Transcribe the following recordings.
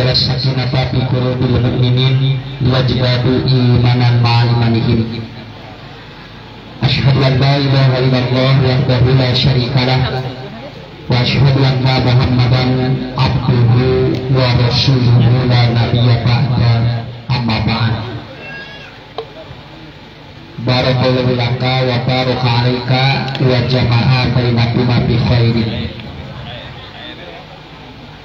anzala sakinata fi qulubil mu'minin liyazdadu imanan ma'a imanihim. Asyhadu an la ilaha illallah wahdahu la syarika lah wa asyhadu anna Muhammadan abduhu wa rasuluhu la nabiyya ba'da, amma ba'd. Barakallahu laka wa baraka alaika wa jama'a bainakuma bi khairin.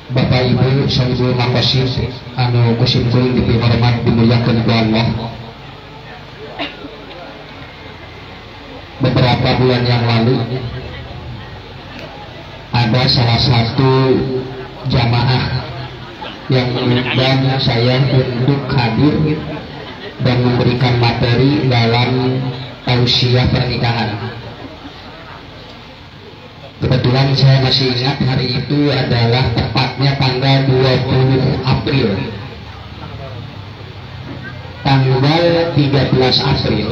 Bapak Ibu saudara makasih anu kusimkul dihormat dimuliakan ku Allah. Beberapa bulan yang lalu ada salah satu jamaah yang mengundang saya untuk hadir dan memberikan materi dalam tausiah pernikahan. Kebetulan saya masih ingat hari itu adalah tepatnya tanggal 20 April. Tanggal 13 April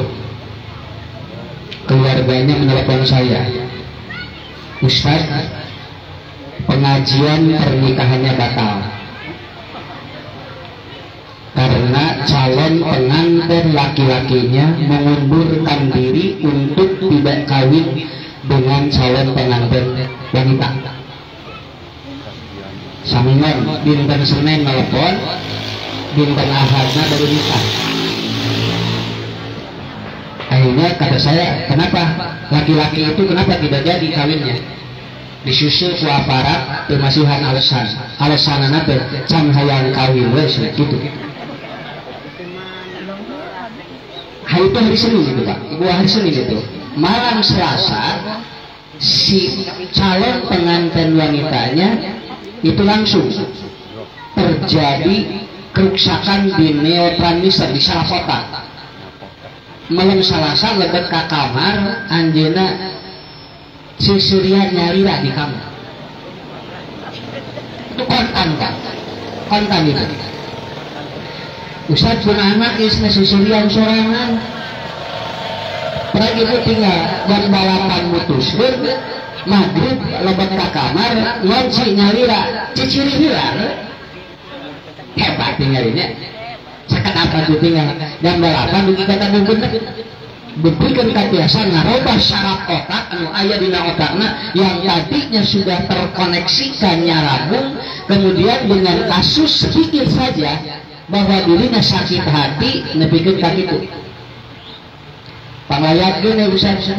keluarganya menelpon saya, Ustaz, pengajian pernikahannya batal karena calon pengantin laki-lakinya mengundurkan diri untuk tidak kawin dengan calon pengantin wanita. Samingon dinten Senin telepon, dinten Ahadna baru nikah. Akhirnya kata saya, kenapa laki-laki itu kenapa tidak jadi kawinnya? Disusul ku aparat pemasihan alasan apa? Can hayang kawin wes gitu. Hari itu hari Senin itu Pak, Ibu, hari Senin itu malam Selasa si calon pengantin wanitanya itu langsung terjadi kerusakan di neurotransmitter di saraf otak. Malam Selasa lebet ke kamar, anjeuna sisirian nyalira di kamar. Itu kontan Pak, kontan itu. Ustaz pun anak isna sisirian sorangan. Peragi itu tinggal jam 8 mutus maghrib lebet ke kamar, ngonci nyalira, ciciri hilang. Hebat tinggalnya. Sakat apa tuh tinggal jam 8 begitu kata bener. Buktikan katiasan ngarobah saraf otak anu aya dina otakna yang tadinya sudah terkoneksikan nyarabung, kemudian dengan kasus sedikit saja bahwa dirinya sakit hati nepikeun ka kitu. Panglayatkeun ya Ustaz.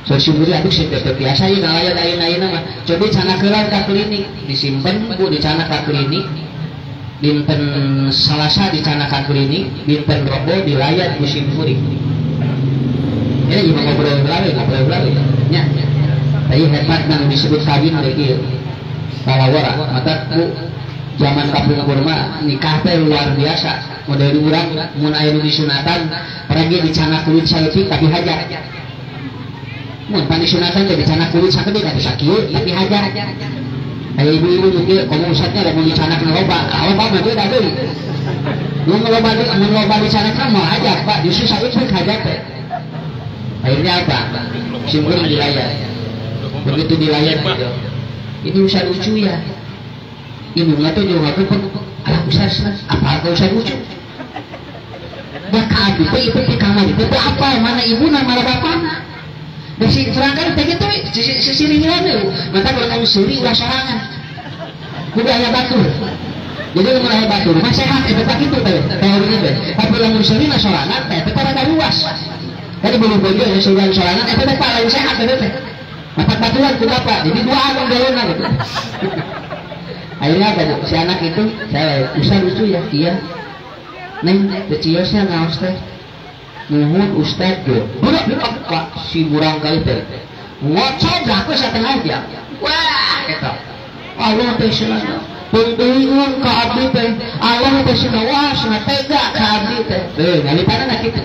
Sesungguhnya atuh sing biasa ieu ngalayan ayeuna mah coba canakeun ka klinik, disimpen ku dicana ka klinik. Dinten Salasa dicana ka klinik, dinten Rebo dilayat musim kuring. Ya ieu ngobrol belawe nya. Tadi hebat nang disebut kawin teh ieu. Kalawara mata ku zaman kapungkur mah nikah teh luar biasa. Model urang mun aya nu disunatan pergi dicana kulit saleutik tapi hajar. Mun pan disunatan teh dicana kulit sakeudeuk tapi sakieu tapi hajar. Aya ibu-ibu mungkin komo ustadnya ada mau dicanak loba mah beda deui. Mun loba dicanak mah hajar Pak, justru saeutik hajar teh. Akhirnya apa? Simpul dilayat. Begitu dilayat ini usah lucu ya. Ibu nggak tuh juga alah Ustaz, apa usah lucu? Dah kaadu itu di kamar itu apa? Mana ibu mana bapaknya? Dan si serangkan begitu si siringan itu, maka kalau siri ulah sorangan. Kudu aya batur. Jadi lamun aya batur mah sehat eta tak kitu teh. Teori teh. Tapi lamun siri na sorangan teh teu rada luas. Tadi belum bojo ya sorangan eta teh paling sehat teh. Dapat baturan ku bapak. Jadi dua anu galona gitu. Akhirnya apa si anak itu saya usah lucu ya iya neng keciosnya ngaos teh nuhun Ustaz ge budak Pak si burang kali teh ngocok aku satengah jam wah eta Allah teh cenah pendeungeun ka abdi teh Allah teh cenah wah cenah tega ka abdi teh ngalipana kitu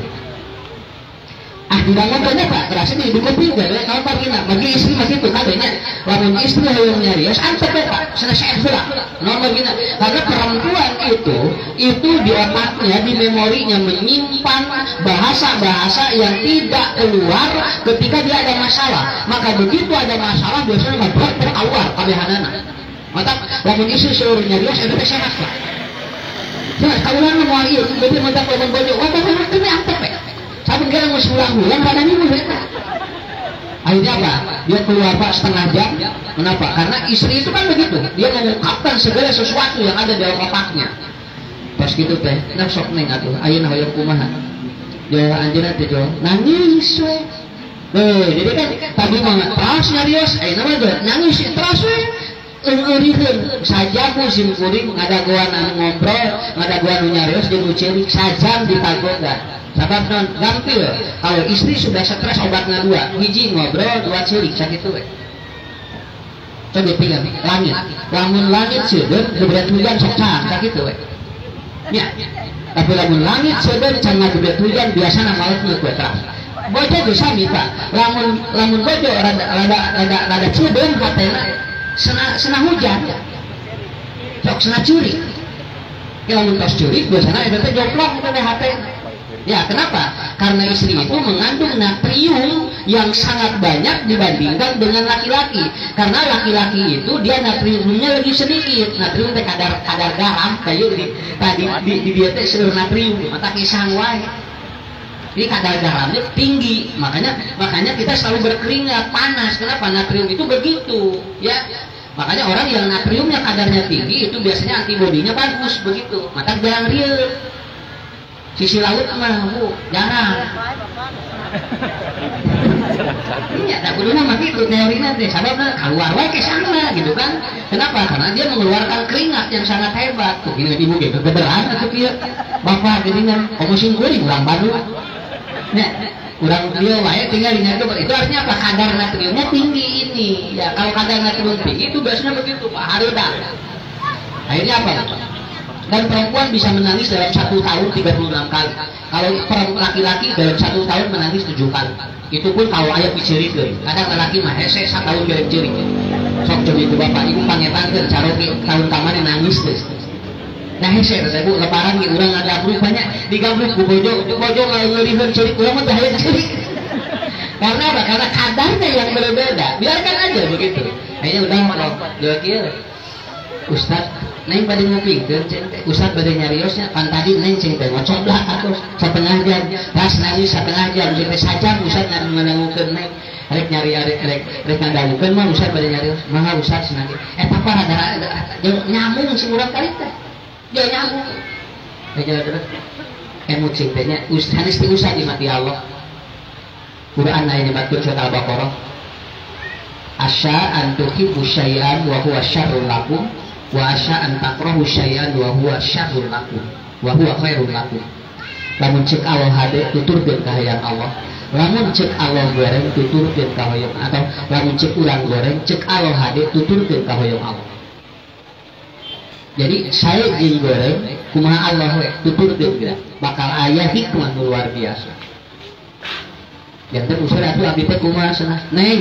dibangun banyak Pak, terasa di kopi juga ya, kalau parkina, bagi istri masih itu kadenya, lamun istri yang nyarios, antep ya Pak, selesai pula, normal gina, karena perempuan itu di otaknya, di memorinya menyimpan bahasa-bahasa yang tidak keluar ketika dia ada masalah, maka begitu ada masalah biasanya ngeblok terkeluar kabehanana. mata lamun isu seluruh nyarios eta teh sehat lah ya kaulan moal ieu tapi mata lamun bojo wah bapak teh antep we sabun geus geus ulang-ulang rada minggu eta akhirnya apa dia keluar Pak setengah jam kenapa karena istri itu kan begitu dia mengungkapkan segala sesuatu yang ada dalam otaknya pas gitu teh nah sok neng atuh ayeuna hoyong kumaha ya anjeunna teh nangis we jadi kan tadi mah terus nyarios ayeuna mah nangis terus we eureureun saja musim kuring ngadagoan anu ngobrol ngadagoan anu nyarios jeung nu ceurik sajam ditagogan sabab non gampil kalau istri sudah stres obatnya 2 hiji ngobrol 2 ceurik sakitu we coba pingat langit lamun langit seudeung gebret hujan sok can sakitu we nya tapi lamun langit seudeung can ngagebret hujan biasana maletna ku eta bojo geus sami Pak lamun bojo rada ceudeung hatena sena hujan sok sena curi lamun tos curi biasana eta teh joplok teh hatena ya kenapa? Karena istri itu mengandung natrium yang sangat banyak dibandingkan dengan laki-laki karena laki-laki itu dia natriumnya lebih sedikit natrium teh kadar garam kayu tadi di dia teh seluruh natrium mata kisang wae jadi kadar garamnya tinggi makanya kita selalu berkeringat panas kenapa natrium itu begitu ya makanya orang yang natriumnya kadarnya tinggi itu biasanya antibodinya bagus begitu mata jarang rieuh sisi laut mah bu jarang iya tak kudu mah gitu teorinya teh sababna keluar wae ke sana gitu kan kenapa karena dia mengeluarkan keringat yang sangat hebat tuh ini ibu ge kebenaran atuh kieu bapak geuningan komusin kuring urang Bandung nya urang ieu wae tinggal di itu artinya apa kadar natriumnya tinggi ini ya kalau kadar natrium tinggi itu biasanya begitu Pak hareuda akhirnya apa dan perempuan bisa menangis dalam 1 tahun 36 kali kalau laki-laki dalam 1 tahun menangis 7 kali itu pun kalau ayah dicirikeun kadang laki mah hese 1 tahun jadi cirik sok coba itu bapak ibu pangetankeun caroki tahun tamannya nangis teh nah hese teh bu lebaran ge urang ngagabruk banyak digabruk ku bojo ngeulihkeun cirik urang mah teh aya cirik karena apa karena kadarnya yang berbeda biarkan aja begitu akhirnya udah kalau dua kieu Ustaz neng pada ngupingkeun Ustaz pada nyariosnya kan tadi neng cing teh ngocoblah atuh setengah jam pas nangis setengah jam jadi saja Ustaz ngandangukeun neng rek nyari rek ngandangukeun mah Ustaz pada nyarios mah Ustaz senang eta apa rada nyamung si urang kali teh dia nyamung aja terus emut cing teh nya Ustaz ti Ustaz di mati Allah Quran aya nyebatkeun surat Al-Baqarah asya an tuhibbu syai'an wa huwa syarrun lakum wa asya an takrahu syai'an wa huwa syarrun lakum wa huwa khairun lakum lamun ceuk Allah hade tuturkeun ka hayang Allah lamun ceuk Allah goreng tuturkeun ka hoyong atau lamun ceuk urang goreng ceuk Allah hade tuturkeun ka hoyong Allah jadi saya jeung goreng kumaha Allah we tuturkeun bakal aya hikmah luar biasa yang terus atuh abdi teh kumaha cenah neng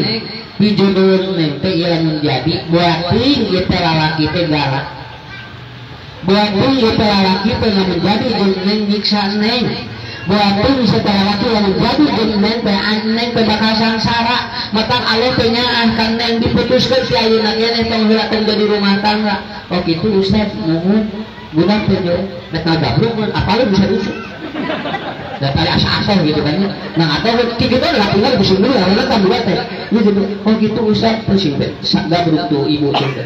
pijodoh neng teh yang menjadi buating ieu teh lalaki teh galak buating ieu teh lalaki teh menjadi jeung neng nyiksa neng buating ieu teh lalaki yang menjadi jeung neng teh neng teh bakal sangsara matang Allah teh nyaah kan neng diputuskeun si ayeuna keneh tong heula tong jadi rumah tangga oh kitu Ustaz muhun budak teh rek ngagabruk apalagi bisa rusuk dan tadi asa-asa gitu kan nah atau kita lah tinggal di sini lah kan dua teh ini gitu oh gitu Ustaz pusing teh gabruk tuh ibu teh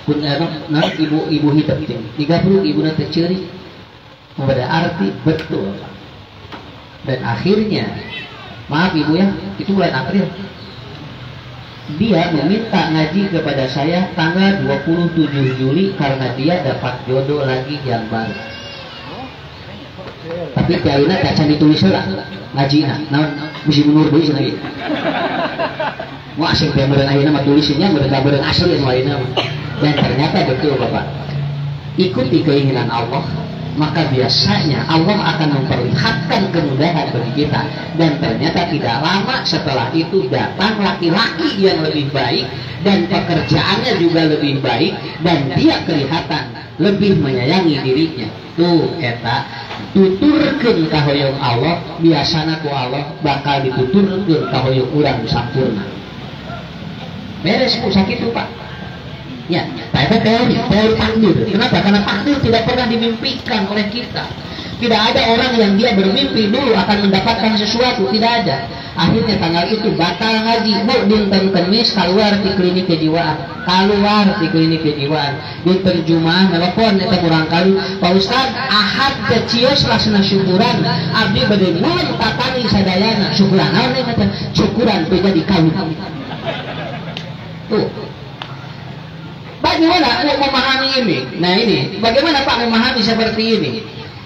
pun nah ibu hidup teh digabruk ibu teh ceurik pada arti betul dan akhirnya maaf ibu ya itu bulan April dia meminta ngaji kepada saya tanggal 27 Juli karena dia dapat jodoh lagi yang baru tapi ayeuna teh can ditulis heula ngajina naon bisi mundur deui cenah ieu mau asing teh meureun ayeuna mah tulisnya meureun asli anu ayeuna dan ternyata betul Bapak ikuti keinginan Allah maka biasanya Allah akan memperlihatkan kemudahan bagi kita dan ternyata tidak lama setelah itu datang laki-laki yang lebih baik dan pekerjaannya juga lebih baik dan dia kelihatan lebih menyayangi dirinya tuh eta tuturkeun ka hoyong Allah biasana ku Allah bakal dituturkeun ka hoyong urang sampurna beres ku sakitu Pak Ya, tapi teori takdir. Kenapa? Karena takdir tidak pernah dimimpikan oleh kita. Tidak ada orang yang dia bermimpi dulu akan mendapatkan sesuatu, tidak ada. Akhirnya tanggal itu batal ngaji, bu dinten Kemis keluar di klinik kejiwaan, dinten Jumat telepon eta kurang kali, Pak Ustad Ahad ke Cios laksana syukuran, abdi bade mulai tatani sadayana, syukuran naon eta? Syukuran beda di kawin. Tuh. Bagaimana memahami ini? Nah ini, bagaimana Pak memahami seperti ini?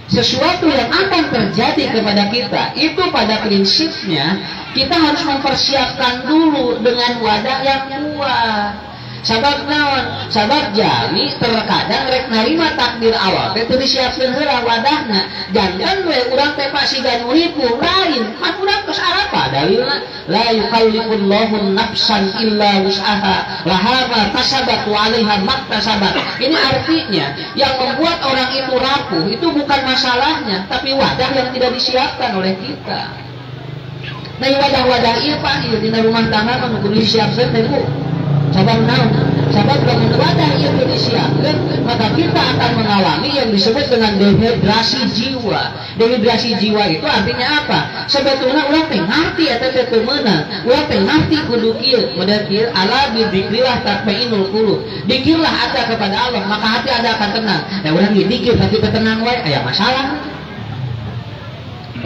Sesuatu yang akan terjadi kepada kita itu pada prinsipnya kita harus mempersiapkan dulu dengan wadah yang kuat. Sabab naon? Sabab jami terkadang rek narima takdir awal teh teu disiapkeun heula wadahna. Jangan we urang teh pasigan muhibu lain. Kan urang geus apa dalilna? La yukallifullahu nafsan illa wus'aha. Laha ma kasabat wa 'alaiha maktasabat. Ini artinya yang membuat orang itu rapuh itu bukan masalahnya, tapi wadah yang tidak disiapkan oleh kita. Nah, wadah-wadah ieu Pak, ieu dina rumah tangga kan kudu disiapkeun teh Bu. Sabab naon? Sabab lamun wadah ieu teu disiapkeun, maka kita akan mengalami yang disebut dengan dehidrasi jiwa. Dehidrasi jiwa itu artinya apa? Sebetulnya urang teh ngarti eta teh teu meunang. Urang teh ngarti kudu kieu, model kieu, ala bi dzikrillah tatma'innul qulub. Dzikirlah ada kepada Allah, maka hati ada akan tenang. Da urang dzikir tapi teu tenang wae, aya masalah.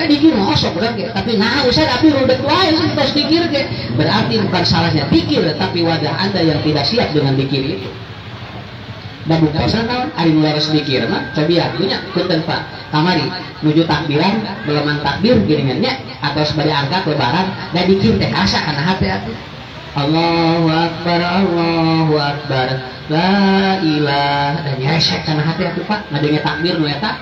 Dikir ngosok urang ge, tapi nah usah tapi rudet wae terus dikir ge. Berarti bukan salahnya dikir, tapi wadah Anda yang tidak siap dengan dikir itu. Dan buktosan naon ari nu laras dikir mah cobi atunya punten Pak. Kamari nuju takbiran, beleman takbir geuningan nya atau sebagai angka lebaran da dikir teh asa kana hate atuh. Allahu akbar, Allahu akbar. La ilaha dan nyesek kana hate atuh Pak, ngadenge takbir nu eta.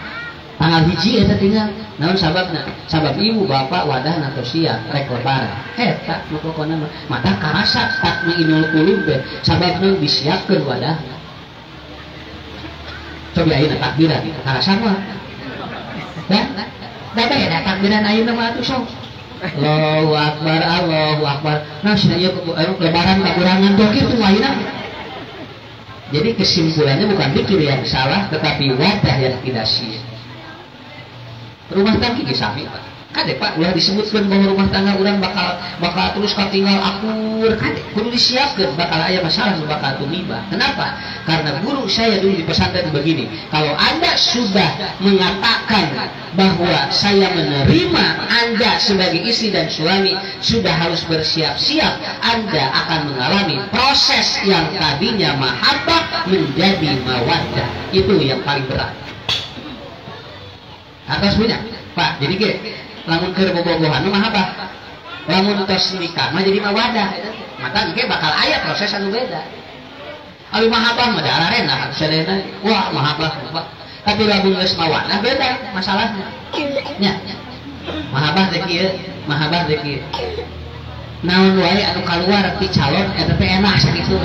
Tanggal hiji eta tinggal naon sababna? Sabab ibu bapak wadah atau siap rek lebaran eta nu pokona mata karasa tatma'innul qulub sababna disiapkeun wadah. Coba ayeuna takbiran karasa mah ya da ya takbiran ayeuna mah atuh sok Allahu akbar, Allahu akbar. Nah sia lebaran kakurangan teh kitu ayeuna. Jadi kesimpulannya bukan pikir yang salah tetapi wadah yang tidak siap. Rumah tangga ge sami Pak. Kade Pak ulah disebutkeun bahwa rumah tangga urang bakal terus katinggal akur. Kade kudu disiapkeun bakal aya masalah nu bakal tumiba. Kenapa? Karena guru saya dulu di pesantren begini. Kalau Anda sudah mengatakan bahwa saya menerima Anda sebagai istri dan suami, sudah harus bersiap-siap Anda akan mengalami proses yang tadinya mahabbah menjadi mawaddah. Itu yang paling berat. Atas punya Pak, jadi ge lamun keur bobogohan mah apa? Lamun tos nikah mah jadi mawadah. Maka ge bakal aya proses anu beda. Abi mahabbah mah dararena sadayana. Wah, mahabbah. Tapi lamun geus mawadah beda masalahnya. Nya. Mahabbah teh kieu, mahabbah teh kieu. Naon wae anu kaluar ti calon eta teh enak sakitu.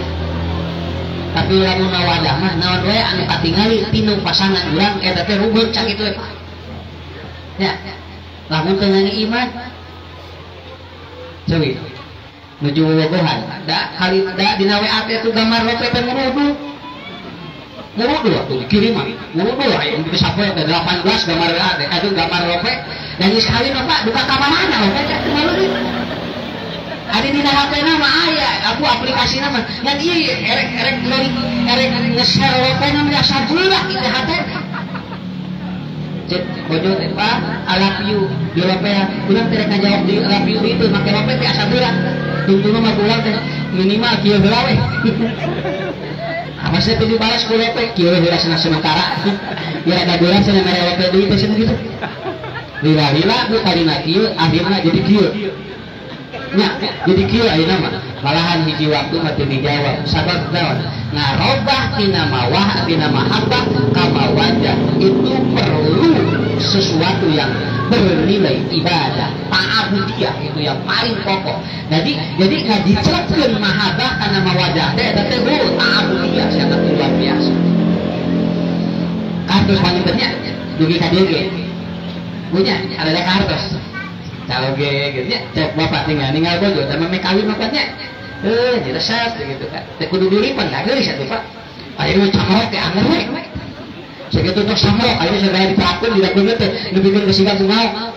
Tapi lamun mawadah mah naon wae anu katingali tinu pasangan urang eta teh rubeut sakitu Pak. Ya, lamun teu iman cewi nuju bobogohan da kali da dina WA teh tu gambar lope teh murudu atuh dikirim murudu aya di sapoe teh 18 gambar WA teh atuh gambar lope dan geus kawin Pak duka ka manana lope teh malu adi dina HP na mah aya aku aplikasina mah ngan ieu erek nge-share lope na mah sabulah di hate bodoh teh Pak, I love you di lope urang teh rek ngajawab di love you itu make lope teh asa bulan tunggu mah bulan teh minimal kieu heula we apa sih teh dibalas ku lope kieu heula sementara biar ada bulan cenah mere lope deui teh cenah gitu lila bu kalina kieu akhirna jadi kieu nya jadi kieu ayeuna mah malahan hiji waktu mah teu dijawab sabab naon ngarobah tina mawah tina mahabbah ka mawaddah itu perlu sesuatu yang bernilai ibadah ta'abudiyah itu yang paling pokok. Jadi ngajicelkeun mahabbah kana mawaddah teh eta teh ta'abudiyah sangat luar biasa. Kartos pangintennya dugi ka dieu ge punya ada kartos. Kalau ge gitu ya, cek bapak tinggal bojo, tapi me kawin bapaknya. jelas gitu kan. Teh kudu dilipan enggak geus atuh Pak. Aya nu camrok teh anger we. Sakitu tos samrok aya sadaya diperakeun dirakeun teh nepikeun ke siga bunga.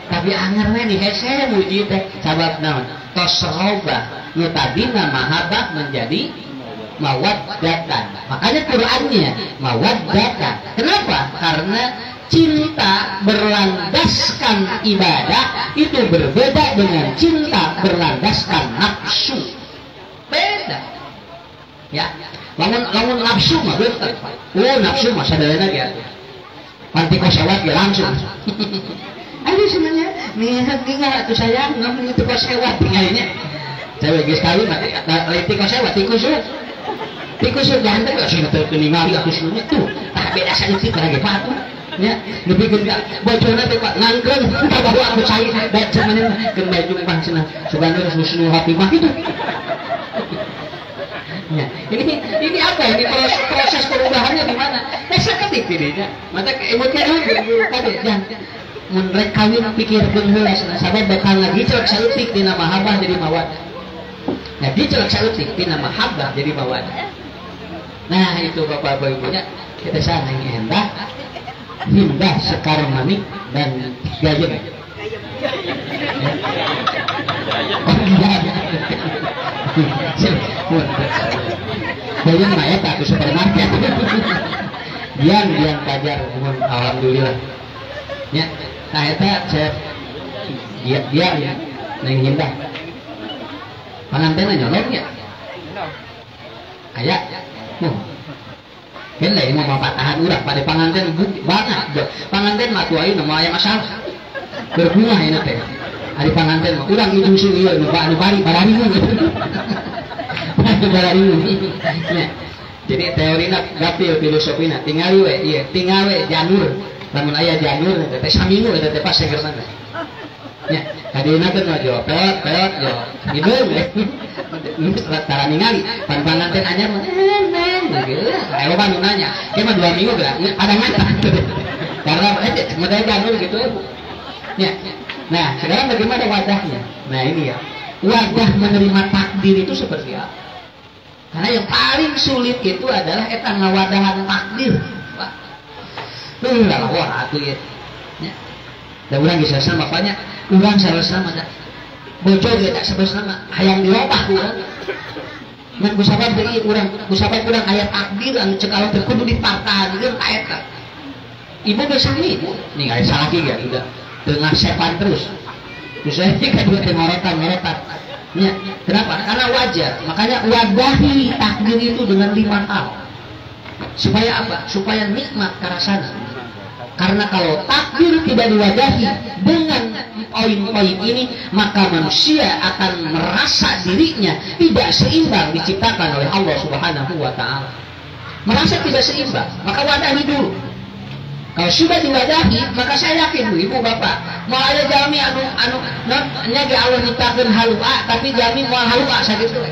Tapi anger we di hese muji teh sabab naon? Tos robah nu tadina mahabbah menjadi mawaddatan. Makanya Qur'annya mawaddatan. Kenapa? Karena cinta berlandaskan ibadah itu berbeda dengan cinta berlandaskan nafsu. Beda. Ya. Lamun nafsu mah bener. Nafsu mah sadayana ge. Panti kosewat ge langsung. Aduh sebenarnya nih atuh sayang ngomong itu kosewat tinggalnya. Cewek geus kawin mah leutik kosewat tikus. Tikus ganteng gak sih ningali aku suruh tuh. Tah beda saeutik lagi patuh. Ya, lebih gede bocornya teh Pak ngangkeun kita bawa aku cai dan cuman keun baju Bang cenah sugan husnul khotimah itu. Ya, ini apa ini proses perubahannya di mana? Teh saeutik dirinya. Mata emotnya tadi dan mun rek kawin pikirkeun heula sabab bakal lagi celak saeutik dina mahabbah jadi mawaddah. Nah, dicelak saeutik dina mahabbah jadi mawaddah. Nah, itu Bapak Ibunya kita sanang endah Hindah Sekar Manik dan Gayem. Gayem mah eta ke supermarket. Dian pajar alhamdulillah. Ya, nah eta saya dia neng Hindah. Pangantenna nyolong ya. Aya. Kan lain mau patahan urang pada panganten banget panganten mah tuh ayeuna mah aya masalah berbunga ini teh ari panganten mah urang ujung su ieu nu bari bararingeun ya jadi teorina gapil filosofina tingali we ieu tinggal we janur lamun aya janur teh saminggu eta teh pas segerna ya kadina kan jo peot jo hideung we tara ningali panganten anyar mah ayo kan nanya, cuma 2 minggu gak? Ada ngata karena modal janur gitu ya. Nah sekarang bagaimana wadahnya? Nah ini ya wadah menerima takdir itu seperti apa? Karena yang paling sulit itu adalah eta ngawadahan takdir. Lah wah atuh ya. Da urang geus sama makanya urang sama bojo ge tak sebesna hayang dirobah urang. Ngan busabab deui urang aya takdir anu cekal teh kudu dipartahankeun ka eta. Ibu geus sami ning aya salaki ge udah tengah sepan terus. Terus aja kadua teh ngorotan. Ya, kenapa? Karena wajar. Makanya wadahi takdir itu dengan 5 hal. Supaya apa? Supaya nikmat karasana. Karena kalau takdir tidak diwadahi dengan poin-poin ini, maka manusia akan merasa dirinya tidak seimbang diciptakan oleh Allah Subhanahu wa Ta'ala. Merasa tidak seimbang, maka wadahi dulu. Kalau sudah diwadahi, maka saya yakin bu, ibu bapak, mau ada jami anu nyagi Allah nyiptakeun halua, tapi jami mau halua sakitu.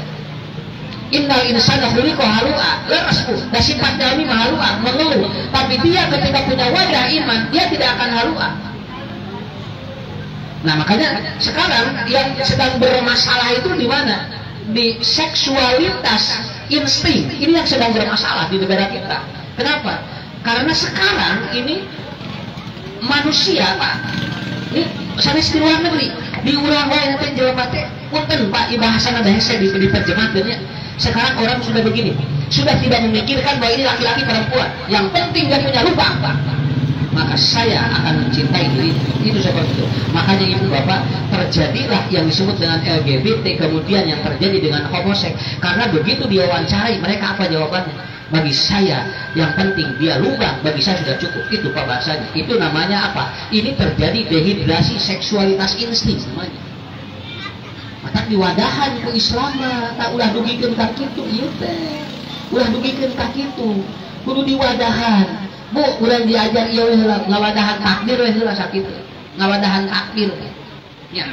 Innal insana khuliqa halu'a, leresku. Dan sifat jami mah halu'a, mengeluh. Tapi dia ketika punya wajah iman, dia tidak akan halu'a. Nah makanya sekarang yang sedang bermasalah itu di mana? Di seksualitas insting. Ini yang sedang bermasalah di negara kita. Kenapa? Karena sekarang ini manusia Pak, ini sanes di luar negeri, di urang wae nanti jelema teh, punten Pak, ibahasana da hese diterjemahkeunnya. Sekarang orang sudah begini, sudah tidak memikirkan bahwa ini laki-laki perempuan, yang penting dia punya lubang Pak. Maka saya akan mencintai diri itu seperti itu. Makanya ibu bapak, terjadilah yang disebut dengan LGBT, kemudian yang terjadi dengan homoseks. Karena begitu diwawancari mereka apa jawabannya? Bagi saya yang penting dia lubang, bagi saya sudah cukup. Itu Pak bahasanya. Itu namanya apa? Ini terjadi dehidrasi seksualitas insting namanya. Mata diwadahan ke Islam tak ulah dugikeun ka kitu ieu teh. Ulah dugikeun ka kitu. Kudu diwadahan. Bu, urang diajar ieu we heula ngawadahan takdir we heula sakitu. Ngawadahan takdir. Ya.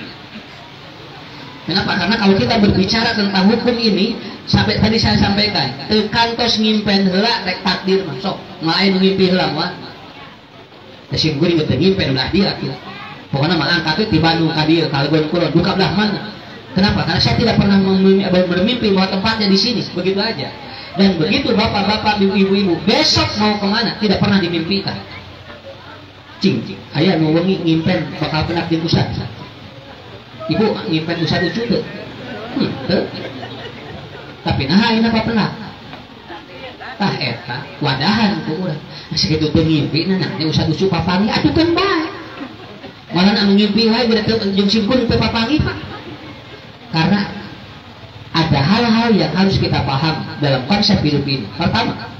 Kenapa? Karena kalau kita berbicara tentang hukum ini, sampai tadi saya sampaikan, kantos ngimpen heula rek takdir mah sok, lain ngimpi heula mah. Teh geuring teh ngimpen ulah dia kieu. Pokona mah angkat ti Bandung ka dieu, kaleueun kulon duka belah mana. Kenapa? Karena saya tidak pernah bermimpi bahwa tempatnya di sini, begitu aja. Dan begitu bapak-bapak, ibu-ibu besok mau kemana, tidak pernah dimimpikan. Cing, ayah mau wengi ngimpen bakal penak di pusat. Ibu ngimpen pusat lucu tuh. Tapi nah ini apa penak? Tah eta wadahan ku urang. Sakitu teu ngimpi nanti usah lucu papangi atuh kan bae. Malah anu ngimpi wae beda teu jeung simpun teu papangi Pak. Karena ada hal-hal yang harus kita paham dalam konsep hidup ini. Pertama,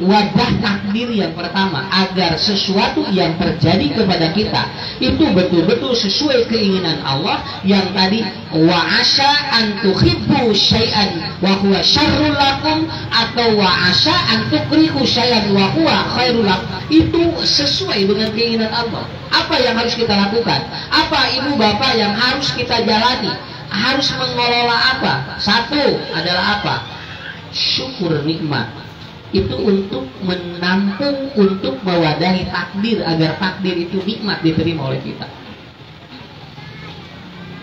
wadah takdir yang pertama, agar sesuatu yang terjadi kepada kita itu betul-betul sesuai keinginan Allah yang tadi wa asa an tuhibbu syai'an wa huwa syarrul lakum atau wa asa an tukrihu syai'an wa huwa khairul lakum, itu sesuai dengan keinginan Allah. Apa yang harus kita lakukan? Apa ibu bapak yang harus kita jalani? Harus mengelola apa? Satu adalah apa? Syukur nikmat. Itu untuk menampung, untuk mewadahi takdir, agar takdir itu nikmat diterima oleh kita.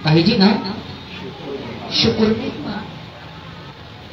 Kahiji no? Syukur nikmat.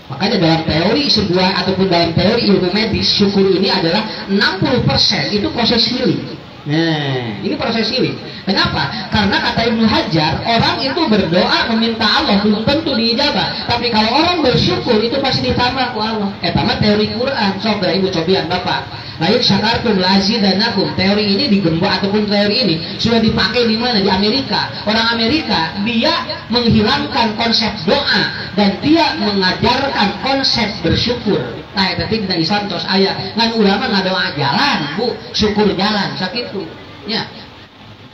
Makanya dalam teori sebuah ataupun dalam teori ilmu medis, syukur ini adalah 60% itu proses healing. Nah, ini proses healing. Kenapa? Karena kata Ibnu Hajar, orang itu berdoa meminta Allah belum tentu diijabah. Tapi kalau orang bersyukur itu pasti ditambah ku Allah. Tamat teori Quran. Sobra ibu cobian bapak. Lain syakartum lazidanakum. Teori ini digembok ataupun teori ini sudah dipakai di mana? Di Amerika. Orang Amerika dia menghilangkan konsep doa dan dia mengajarkan konsep bersyukur. Nah, tapi kita Islam tos ayah ngan ulama ngadoa jalan, Bu, syukur jalan sakitu. Ya.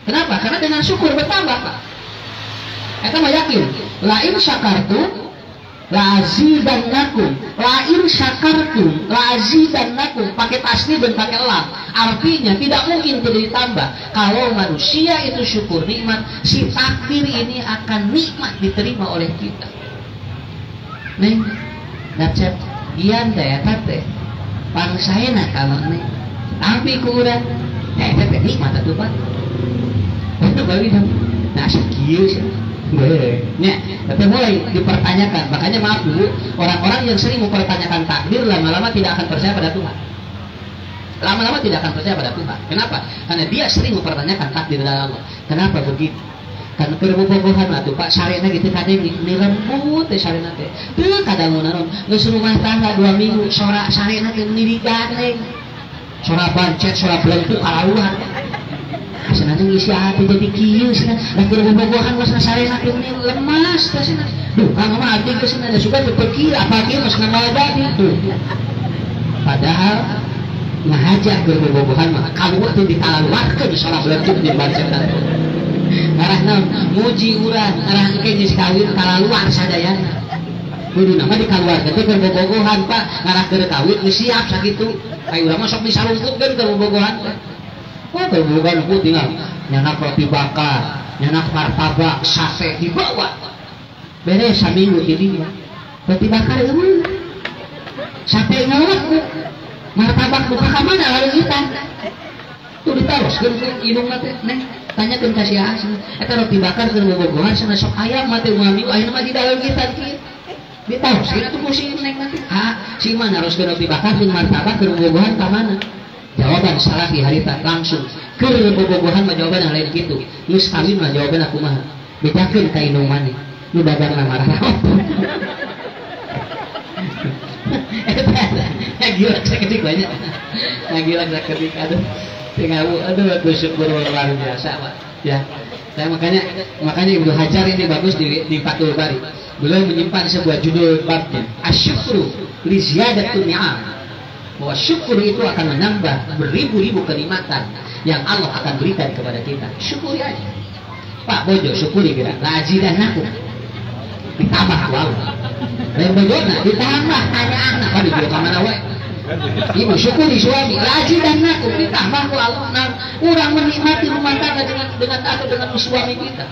Kenapa? Karena dengan syukur bertambah, Pak. Eta mah yakin. Lain syakartum lazidannakum. Lain syakartum lazidannakum, pakai tasni dan pakai lam. Artinya tidak mungkin tidak ditambah. Kalau manusia itu syukur nikmat, si takdir ini akan nikmat diterima oleh kita. Neng, dacet ian teh eta teh pangsaena kalau neng. Tapi kurang eta teh nikmat atuh Pak. Nah, sekieu sih. Nya, tapi mulai dipertanyakan. Makanya maaf dulu, orang-orang yang sering mempertanyakan takdir lama-lama tidak akan percaya pada Tuhan. Lama-lama tidak akan percaya pada Tuhan. Kenapa? Karena dia sering mempertanyakan takdir dari Allah. Kenapa begitu? Karena perbobogohan lah tuh Pak, sarena gitu kadang nirembut teh sarena teh. Teu kadang naon, geus rumah tangga 2 minggu sora sarena teh nirigan teh. Sora bancet, sora belentuk kalauan. Cenah ngisi hati jadi kieu cenah. Da perbobogohan mas sarena teh lemas teh cenah. Duh, kang mah abdi geus cenah suka berpikir apa kieu mas nama jadi tuh. Padahal ngahajak perbobogohan mah kaluar teh dikaluarkeun sora belentuk di bancetan. Arah naon muji urang arah engke geus kawin kalaluar sadayana. Kudu nama dikaluarkeun teh perbobogohan Pak, ngarah keur kawin geus siap sakitu. Ai urang mah sok disalungkutkeun perbobogohan teh. Wah, perbobogohan ku tinggal nyanak roti bakar, nyanak martabak, sate dibawa. Beres saminggu di dieu. Roti bakar geuh. Sate ngalaku. Martabak buka ka mana lalu kita? Tuh ditaroskeun ku indungna teh, Neng. Tanyakeun ka si Hasan, eta roti bakar keur bobogohan cenah sok aya mah teh umami ayeuna mah di dalam kita kieu. Ditaroskeun atuh ku si Neng nanti. Ah, si mana naroskeun roti bakar jeung martabak keur bobogohan ka mana? Jawaban salah di harita langsung. Keur bobogohan mah jawaban yang lain kitu. Geus kawin mah jawaban aku mah. Bedakeun ka indung maneh. Nu dagang marah. Gila seketik banyak. Gila seketik aduh. Aduh aku syukur luar biasa Pak. Ya. Saya makanya Ibnu Hajar ini bagus di Fathul Bari. Beliau menyimpan sebuah judul babnya Asyukru li ziyadatin ni'am. Bahwa syukur itu akan menambah beribu-ribu kenikmatan yang Allah akan berikan kepada kita. Syukuri aja. Pak Bojo syukuri kira. Lazidannakum. Ditambah wow. Lain bojona ditambah tanya anak pada juga ka mana wae. Ibu syukuri suami lazidannakum ditambah ku Allah. Nah, urang menikmati rumah tangga dengan suami kita.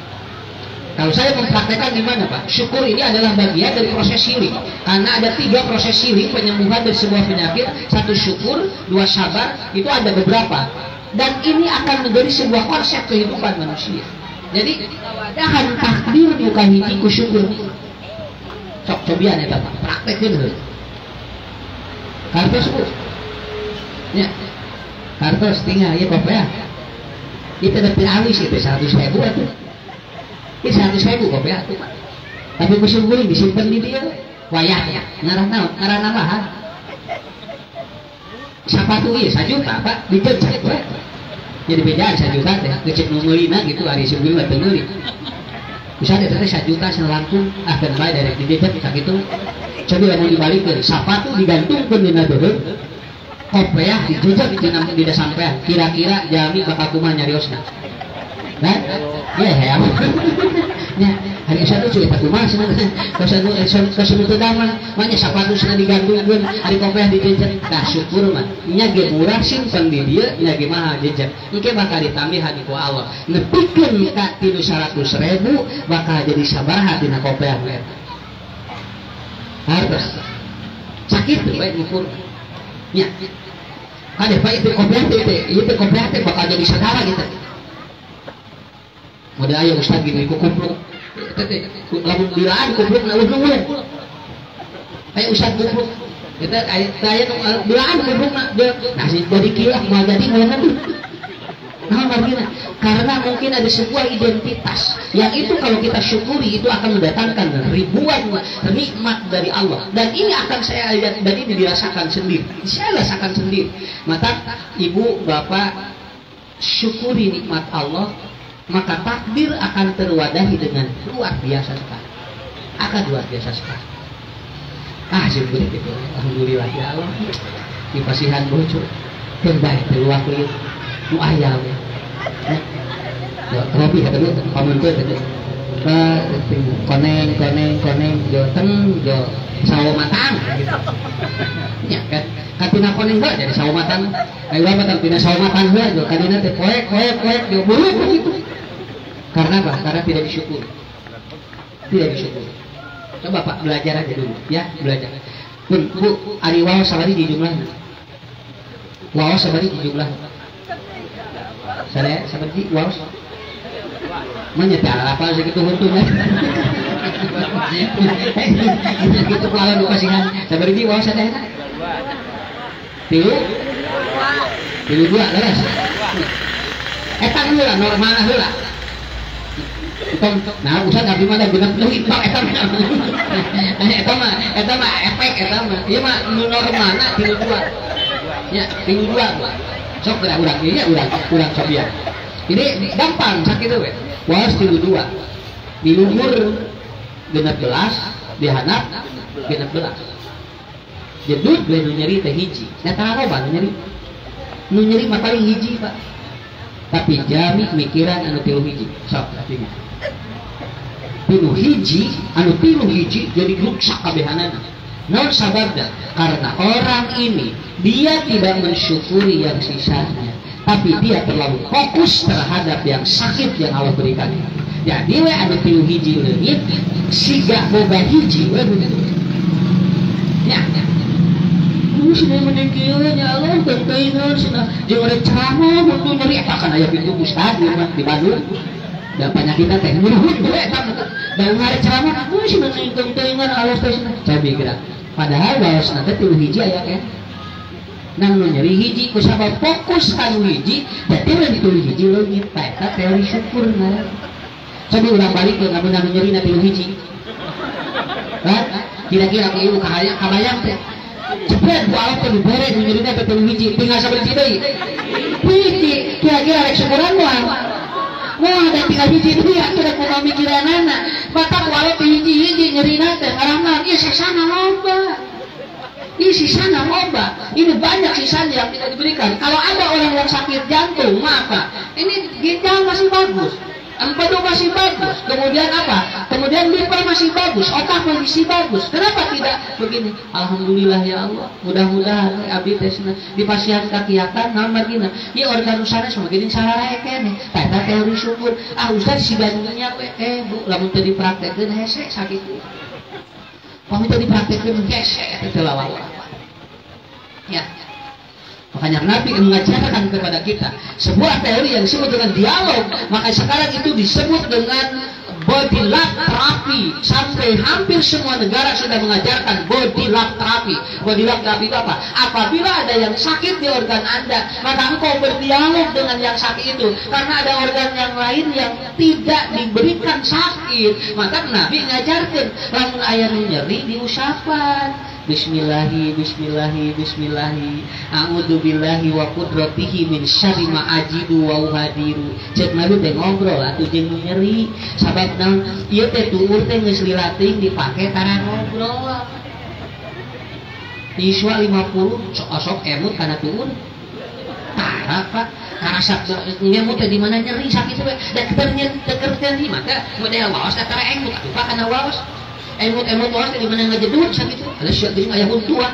Kalau saya mempraktekkan gimana Pak? Syukur ini adalah bagian dari proses healing. Karena ada 3 proses healing penyembuhan dari sebuah penyakit. 1 syukur, 2 sabar, itu ada beberapa. Dan ini akan menjadi sebuah konsep kehidupan manusia. jadi wadahan takdir muka hiji ku syukur sok cobian eta praktekeun heuh kartos Bu nya kartos tinggal ieu kopiah itu lebih awis itu 100.000 atuh ini 100.000 kopiah atuh tapi ku syukur disimpen di dieu wayahnya ngaran naon sapatu ieu 1 juta Pak dijejak we jadi bedaan 1 juta teh ngecek nu meulina gitu ari sebelum teu meuli misalnya teh 1 juta selangkung akan bae dari dijejak sakitu coba lamun dibalikeun sapatu digantungkeun dina deureuh kopiah dijejak dina sampean kira-kira jami bakal kumaha nyariosna kan ya ya nya hari satu cuy tak kumaha sebenarnya kasanu teu damang manya sapatu cenah digantungkeun hari kopiah dijejak tah syukur mah nya ge murah simpen di dieu nya ge mah jejak engke bakal ditambihan ku Allah nepikeun ka 300.000 bakal jadi sabaraha dina kopiah we hartos sakit we ngukur nya kade Pak itu kopiah teh bakal jadi saudara gitu model aya ustad gini ku kupluk lamun dilaan kupluk na ulung aya ustad kupluk eta aya dilaan kupluk na nasi jadi kilah mau jadi ngono nah margina karena mungkin ada sebuah identitas yang itu kalau kita syukuri itu akan mendatangkan ribuan nikmat dari Allah dan ini akan saya lihat dan ini dirasakan sendiri saya rasakan sendiri maka ibu bapak syukuri nikmat Allah maka takdir akan terwadahi dengan luar biasa sekali akan luar biasa sekali syukur gitu alhamdulillah ya Allah di pasihan bocor terbaik terluak liut nu aya we Robi kata dulu komen tuh tadi koneng jo teng jo sawo matang gitu ya kan katina koneng gak jadi sawo matang ayo matang pina sawo matang gak jo kadina teh koek jo bulu begitu karena apa? Karena tidak disyukur coba Pak belajar aja dulu ya belajar pun Bu ari waos sabari di jumlahna waos sabari di jumlahna saya seperti waos menyetel apa segitu untungnya gitu kalau lu kasihan seperti waos ada enak tilu dua leres etang heula normal heula nah usah tapi mah genep leuwih Pak eta mah efek eta mah ieu mah nu normalna tilu dua nya tilu dua sok urang ieu nya urang cobian ini gampang sakitu we waos tilu dua di luhur 16 di handap 16 jedut we nu nyeri teh hiji eta loba nu nyeri mah paling hiji Pak tapi jami mikiran anu tilu hiji sok artinya tilu hiji jadi ruksak kabehanana non sababna karena orang ini dia tidak mensyukuri yang sisanya tapi dia terlalu fokus terhadap yang sakit yang Allah berikan jadi we anu tilu hiji leungit siga boga hiji we begitu nya sudah meninggiu nya Allah tengkeueun cenah jeung urang ceramah mun nyeri eta kan aya pintu ustad di Bandung dan penyakitna teh nyuruhut we eta da ngare ceramah sih meninggiu Allah teh cabe gerak padahal waosna teh tilu hiji aya kan nang nu nyeri hiji ku sabab fokus kanu hiji jadi we tilu hiji leungit eta teori syukur na coba ulang balik ke namun anu nyeri na tilu hiji kira-kira ieu kabayang teh cepet bu alat teh bere nu nyeri na tilu hiji tinggal saberti deui hiji kira-kira rek syukuran moal ada tinggal hiji deui atuh rek kumaha mikiranana batak wae hiji nyerina teh ngaranna ieu sasana loba ini banyak sisanya yang tidak diberikan kalau ada orang yang sakit jantung maka ini ginjal masih bagus empedu masih bagus kemudian apa kemudian liver masih bagus otak masih bagus kenapa tidak begini alhamdulillah ya Allah mudah-mudahan abdi teh di pasien kakiatan naon margina ieu organ usahana semakin sarare keneh eta teori syukur ustaz si bandungnya we Bu lamun teu dipraktekeun hese sakit pamit tadi praktekkeun hese teh lawan ya Makanya Nabi mengajarkan kepada kita sebuah teori yang disebut dengan dialog. Maka sekarang itu disebut dengan body love therapy. Sampai hampir semua negara sudah mengajarkan body love therapy. Body love therapy itu apa? Apabila ada yang sakit di organ Anda, maka engkau berdialog dengan yang sakit itu. Karena ada organ yang lain yang tidak diberikan sakit. Maka Nabi ngajarkan, lamun aya nu nyeri diusapan. Bismillahi, bismillahi, bismillahi. A'udzu billahi wa qudratihi min syarri ma ajidu wa uhadiru. Cek Nabi teh ngobrol atuh jeung nu nyeri. Sabab naon? Ieu teh tuur teh geus lilating dipake tara ngobrol. Iswa 50 sok emut kana tuur. Tara Pak, karasa ngemut teh di mana nyeri sakit we. Da keternya di maka model waos tara emut atuh Pak kana waos. Emut waos di mana ngajedut sakit itu. Ada syok jeung aya huntuan.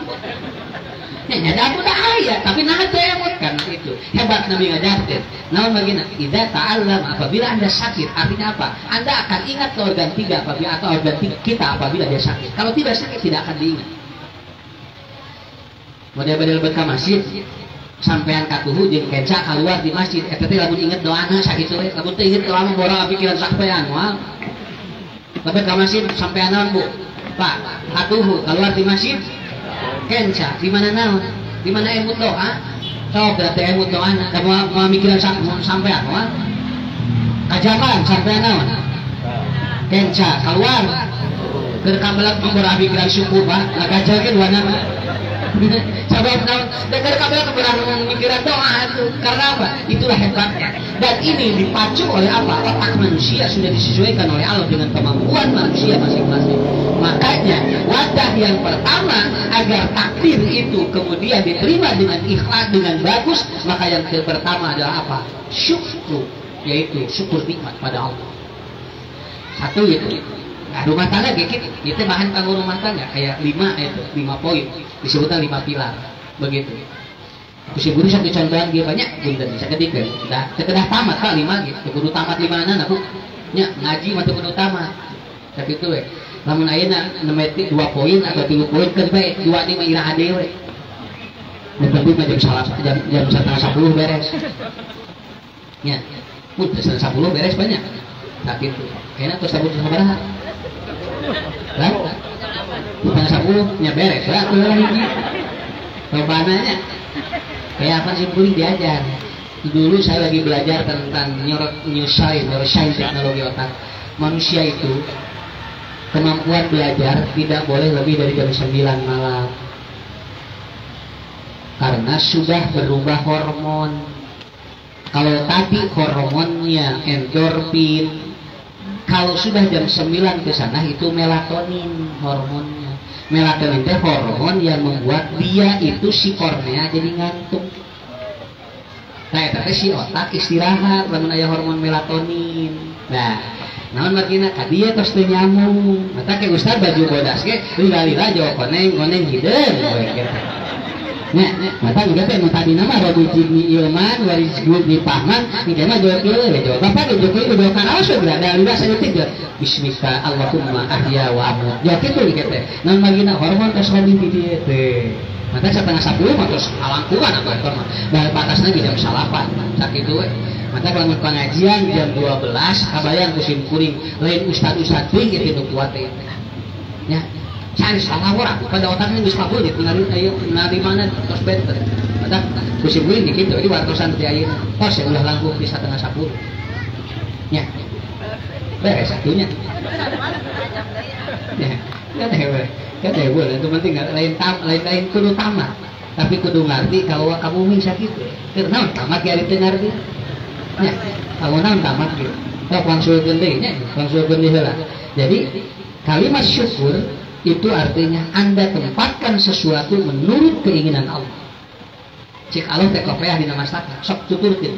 Nya ada aku dah aya, tapi nah teh emut kan itu. Hebat Nabi ngajarkeun. Naon bagina? Idza ta'allam, apabila Anda sakit, artinya apa? Anda akan ingat ke organ 3 apabila atau organ kita apabila dia sakit. Kalau tidak sakit tidak akan diingat. Model-model beka masjid sampean katuhu jeung kenca keluar di masjid eta teh lamun inget doana sakitu we. Lamun teu inget doa mah bora pikiran sampean moal. Tapi ke masjid sampai anak Bu Pak atuhu keluar di masjid kenca di mana naon di mana emut doa sok berarti emut doa kamu mau mikiran sampai apa kajaman sampai naon kenca keluar ke kabelat nomor pikiran syukur Pak ngagajalkeun dua nama sabab naon deker kabelat keberan mikiran doa itu karena apa itulah hebatnya. Dan ini dipacu oleh apa? Otak manusia sudah disesuaikan oleh Allah dengan kemampuan manusia masing-masing. Makanya wadah yang pertama agar takdir itu kemudian diterima dengan ikhlas dengan bagus, maka yang pertama adalah apa? Syukur, yaitu syukur nikmat pada Allah. Satu itu. Nah, rumah tangga gitu. Itu bahan kanggo rumah tangga kayak 5 poin. Disebutkan 5 pilar. Begitu. Kusi guru satu contohan dia banyak punten bisa ketika dah kedah tamat Pak 5 gitu kudu tamat 5 na Bu nya ngaji mah teu kudu tamat tapi itu we lamun ayeuna nemeti 2 poin atau 3 poin keur bae 2 di mah ira ade we tapi mah jam 1:30 beres nya pun 1:10 beres banyak tapi itu kayaknya terus sabut sabaraha lah bukan 10 nya beres lah tuh hiji lobananya kayak apa sih kuring diajar dulu saya lagi belajar tentang neuroscience teknologi otak manusia itu kemampuan belajar tidak boleh lebih dari jam 9 malam karena sudah berubah hormon. Kalau tadi hormonnya endorfin, kalau sudah jam 9 ke sana itu melatonin hormonnya. Melatonin itu hormon yang membuat dia itu si kornea jadi ngantuk. Nah, tapi si otak istirahat lamun aya hormon melatonin. Nah, naon margina ka dieu tos teu nyambung. Mata ke Ustaz baju bodas ge lila-lila jauh koneng hideung we kitu. Nya, mata juga teh nu tadi nama Robi Jibni Ilman waris grup di Pahman, ini mah jauh kieu we jauh. Bapak ge jauh kieu jauh karaos we berada lila saeutik ge. Bismika Allahumma ahya wa amut. Jauh kitu ge teh. Naon margina hormon tos hobi di dieu teh. Maka 9:30 terus alangkungan apa itu mah. Dari batasnya jam 8 sakitu we. Maka kalau pengajian jam 12 kabayang kusim kuring lain ustad-ustad teuing kitu nu kuat teh. Ya. Cari salah orang pada otaknya geus pabulit ayo narimana tos benter. Maka kusim kuring kitu di wartosan teh ayeuna. Tos ulah langkung di 9:10. Ya. Beres satunya. Ya. Ya deh boleh, itu penting lain kudu tamat, tapi kudu ngerti kalau kamu bisa gitu. Karena tamat ya itu ngerti. Ya, kamu naon tamat gitu. Kau konsul gendenya, konsul gendela. Jadi kalimat syukur itu artinya Anda tempatkan sesuatu menurut keinginan Allah. Cek Allah teh kopiah dina mastaka, sok tuturkeun.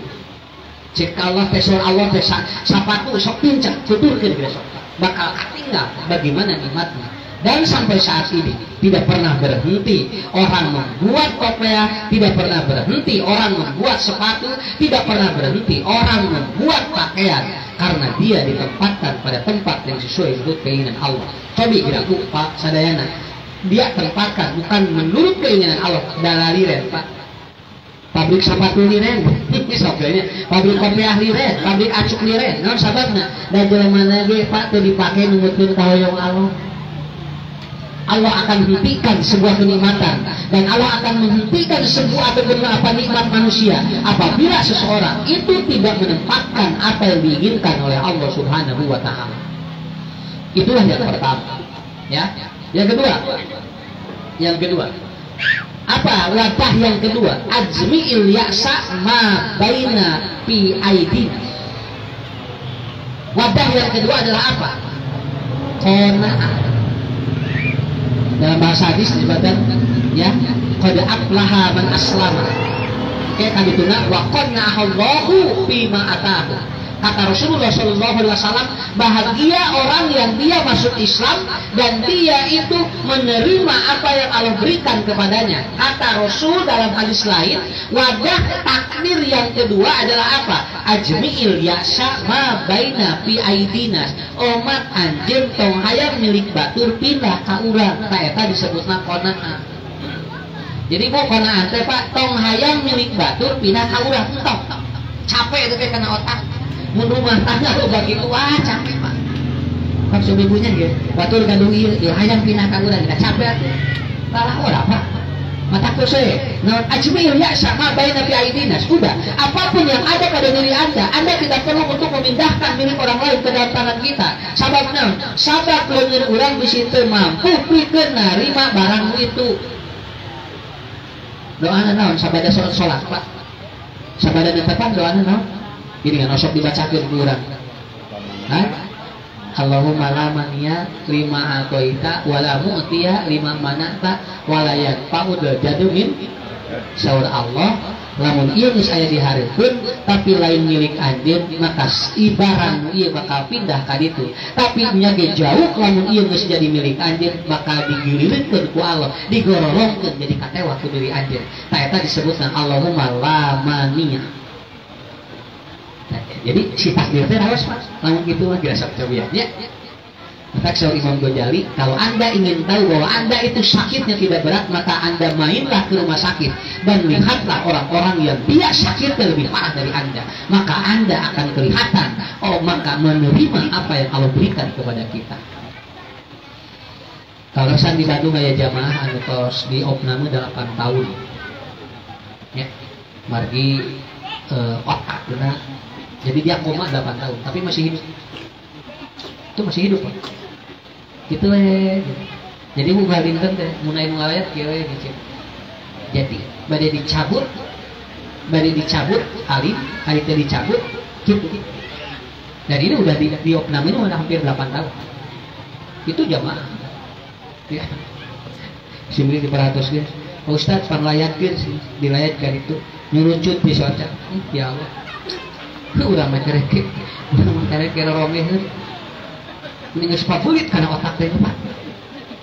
Cek Allah teh sur Allah teh sapatu sok pincak tuturkeun besok. Bakal katinggal bagaimana nikmatnya. Dan sampai saat ini tidak pernah berhenti orang membuat kopiah, tidak pernah berhenti orang membuat sepatu, tidak pernah berhenti orang membuat pakaian karena dia ditempatkan pada tempat yang sesuai dengan keinginan Allah. Coba kira-kira Pak Sadayana, dia tempatkan bukan menurut keinginan Allah dalaliren Pak. pabrik sepatu liren sokanya pabrik kopiah liren pabrik acuk liren non sababna dan jelema lagi Pak teu dipake nunggukeun kahoyong Allah akan hentikan sebuah kenikmatan dan Allah akan menghentikan sebuah beberapa nikmat manusia apabila seseorang itu tidak menempatkan apa yang diinginkan oleh Allah Subhanahu wa taala. Itulah yang pertama. Ya. Yang kedua. Apa wadah yang kedua? Ajmi'il ya'sa ma baina fi aidina. Wadah yang kedua adalah apa? Qanaah. Dalam bahasa hadis disebutkan ya qad aflaha man aslama. Oke, kami tuna wa qanna'a Allahu bima atahu. Kata Rasulullah SAW, bahagia orang yang dia masuk Islam dan dia itu menerima apa yang Allah berikan kepadanya. Kata Rasul dalam hadis lain, wadah takdir yang kedua adalah apa? Ajmi'il ya'sa ma baina fi aidina. Omat anjeun tong hayang milik batur pindah ka urang. Eta disebutna qanaah. Jadi mau qanaah teh Pak, tong hayang milik batur pindah ka urang. Entong. Capek itu kayak kena otak. Mun rumah tangga lo begitu capek Pak. Pak suamibunya gitu. Batur gaduh ieu hayang pindah ka urang capek atuh. Salah ora Pak. Mata saya, naon ajmil ya sama baina fi aidina. Sudah, apapun yang ada pada diri Anda tidak perlu untuk memindahkan milik orang lain ke dalam tangan kita. Sabab naon? Sabab leungeun urang bisi teu mampu pikeun narima barang itu. Doana naon? Sabada salat Pak. Sabada netepan doana naon? Ini kan osok dibacakeun ku urang. Hah? Allahumma la maniya lima atoita wala mu'tiya lima manata wala yadfa'u jadumin saur Allah lamun ieu geus aya dihareupeun tapi lain milik anjeun maka ibaran ieu bakal pindah ka ditu tapi nya ge jauh lamun ieu geus jadi milik anjeun bakal digilirkeun ku Allah digorolongkeun jadi katewa ku diri anjeun ta eta disebutna Allahumma la maniya. Jadi si takdir teh raos Pak, lamun kitu mah biasa cobiannya. Maka Syekh Imam Ghazali, kalau Anda ingin tahu bahwa Anda itu sakitnya tidak berat, maka Anda mainlah ke rumah sakit dan lihatlah orang-orang yang dia sakitnya lebih parah dari Anda. Maka Anda akan kelihatan, oh maka menerima apa yang Allah berikan kepada kita. Kalau san di Bandung aya jamaah anu tos di opname 8 tahun. Ya. Margi otak benar. Jadi dia koma 8 tahun, tapi masih hidup. Itu masih hidup Pak. Gitu Jadi buka dinten teh, mulai ngalayat kieu gitu. Jadi bade dicabut alif teh dicabut gitu. Dan ini udah di opname ini udah hampir 8 tahun. Itu jamaah. Ya. Simili diperhatuskeun. Pak Ustaz panlayatkeun sih, dilayatkan itu nyurucut di soca. Ya Allah. Udah macereke rorongeh ini geus papulit kana otak teh Pak.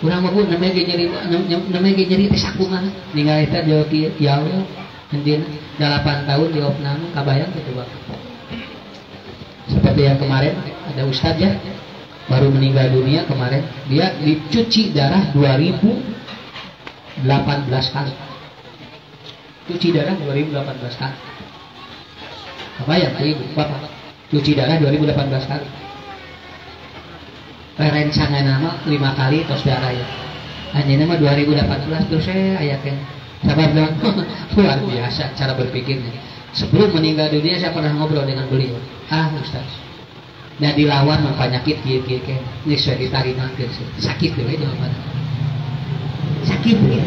Urang mah namanya ge nyeri teh sakumaha ningali eta jauh kieu ya Allah henteu 8 tahun di opname kabayang kitu Pak. Seperti yang kemarin ada ustaz ya baru meninggal dunia kemarin, dia dicuci darah 2018 kali. Cuci darah 2018 kali. Apa ya Ibu Bapak cuci darah 2018 kali. Rencana nama 5 kali tos darah ya. Anjeunna mah 2018 terus saya ayakeun. Sabab luar biasa cara berpikirnya. Sebelum meninggal dunia saya pernah ngobrol dengan beliau. Ustaz. Nah dilawan mah penyakit kieu geus we ditarimakeun sakit we jawaban. Sakit we.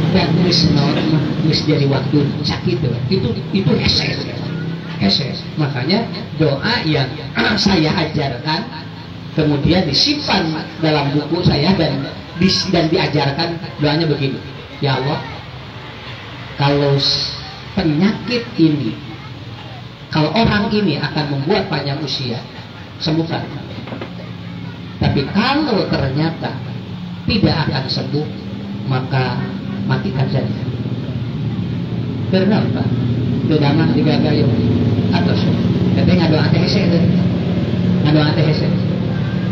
Dan geus jadi waktu sakit we. Itu SS. Makanya doa yang saya ajarkan kemudian disimpan dalam buku saya dan diajarkan doanya begini. Ya Allah, kalau penyakit ini, kalau orang ini akan membuat panjang usia, sembuhkan. Tapi kalau ternyata tidak akan sembuh, maka matikan saja. Kenapa? Dodangan digagayo atas katanya ngadoa teh hese teh ngadoa teh hese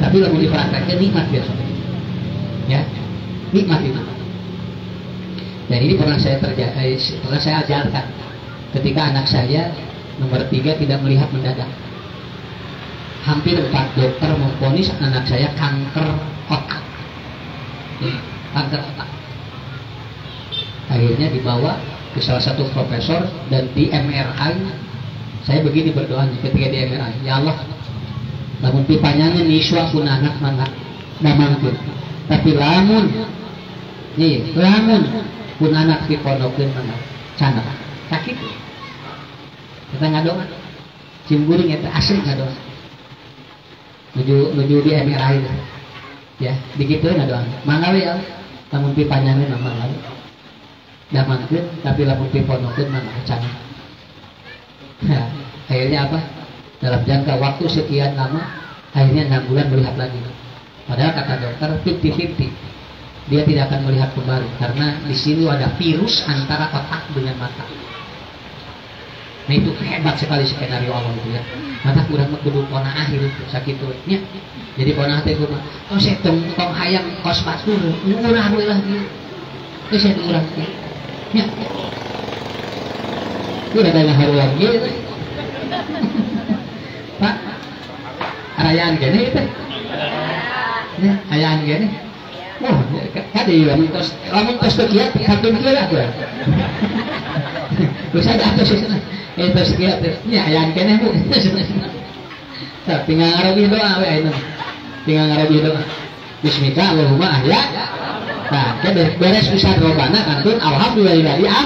tapi lamun dipraktekkeun nikmat biasa ya nikmat itu dan ini pernah saya ajarkan ketika anak saya nomor 3 tidak melihat mendadak. Hampir 4 dokter memvonis anak saya kanker otak. Kanker otak. Akhirnya dibawa ke salah satu profesor dan di MRI. Saya begini berdoa ketika di MRI, ya Allah, lamun pipanyanya niswa pun anak mana damangkeun. Tapi lamun pun anak piponokeun mana cana sakit. Kita ngadoa. Cimburing eta asli ngadoa. Menuju di MRI ya dikituin ngadoa. Mangga we ya. Lamun pipanyana mangga. Damangkeun tapi lamun piponokeun mana cana. Nah, akhirnya apa? Dalam jangka waktu sekian lama, akhirnya 6 bulan melihat lagi. Padahal kata dokter 50-50, dia tidak akan melihat kembali karena di sini ada virus antara otak dengan mata. Nah itu hebat sekali skenario Allah itu ya. Mata kurang kudu pona akhir itu sakit nya. Jadi pona teh kudu oh saya tong hayang kos batur murah we lah gitu. Teu saya urang teh. Nya. Udah ada haruan gitu. Pak, arayaan gini itu. Ya, arayaan gini. Wah, kadi lamun tos kieu kapten kieu lah tuh. Bisa ada atus sana. Tos kieu nya arayaan gini Bu. Tah tinggal ngarabi doa we ayeuna. Tinggal ngarabi doa. Bismika Allahumma ahya. Nah, beres usah robana kantun alhamdulillah ya.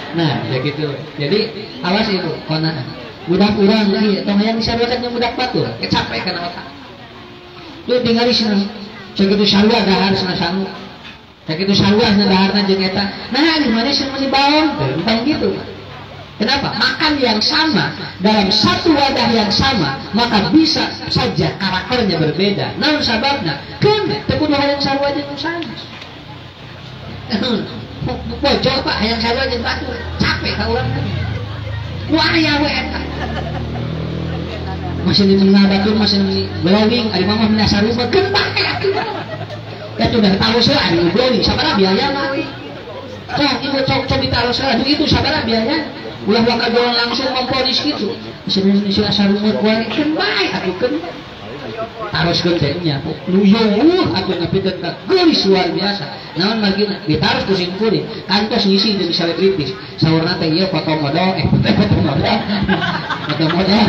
Nah, ya gitu. Jadi awas itu konaan. Budak urang lagi, tong hayang disarwakan yang budak batur, kecapek kana otak. Lu tinggali sana. Sakitu sarua dahar sana sangu. Sakitu sarua sana daharna jeung eta. Nah, di mana sih masih baon? Tentang gitu. Kenapa? Makan yang sama dalam satu wadah yang sama, maka bisa saja karakternya berbeda. Namun sababna, kan teu kudu hayang sarua jeung sama. Bocor Pak, hayang sarua jeung batur. Capek ka urang teh. Wah ya we eta. Masih di batur masih di glowing, ari mama mina sarua gembak ya. Ya tuh dah tahu saya ari glowing, sabaraha biaya mah we. Tong ieu cok ditaruh saya, itu sabaraha biaya? Ulah waka jualan langsung memponis gitu. Masih sarua kuari gembak atuh keun. Taroskeun teh nya, luyuh atuh ngapikeun ka geulis luar biasa. Naon lagi ditaruh ku simkuring, kantos ngisi jeung selebritis. Saurna teh ieu foto model, foto model. Foto model.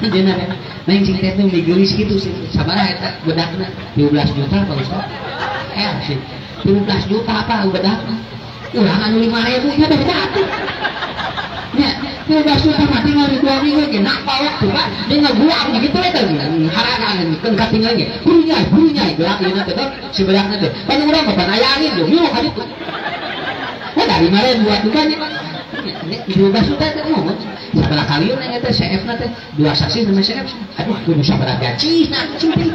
Jenna kan. Main sing teh digeulis kitu sabaraha eta bedakna? 12 juta Pak Ustaz. Sih. 12 juta apa bedakna? Urang anu 5.000 nya beda atuh. Nya, 12 juta mah tinggal di 2 minggu ge napa waktu Pak? Dia ngaguang gitu eta harakan keun katinggal ge. Burunya gelak ieu teh si bedakna teh. Pan urang mah pan aya angin yo, nyuh ka ditu. Wah dari 5.000 juta nya Pak. 12 juta teh moh. Sabaraha kaliun eta CF-na teh 2 saksi sama CF. Aduh, kudu sabaraha gaji na cimpi.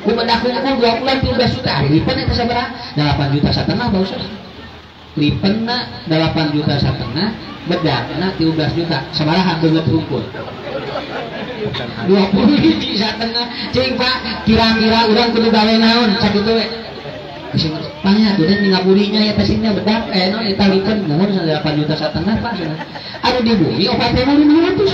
Ku bedakna 2 bulan 13 juta. Ari lipen eta sabaraha? 8 juta setengah Pak Ustaz. Lipenna 8 juta setengah, bedakna 13 juta. Sabaraha beungeut hukum. 20 hiji setengah. Cing Pak, kira-kira urang kudu gawe naon sakitu we. Tanya tuh dan ngaburinya ya tesingnya bedak no eta lipen namun 8 juta setengah Pak. Anu dibumi 4.500.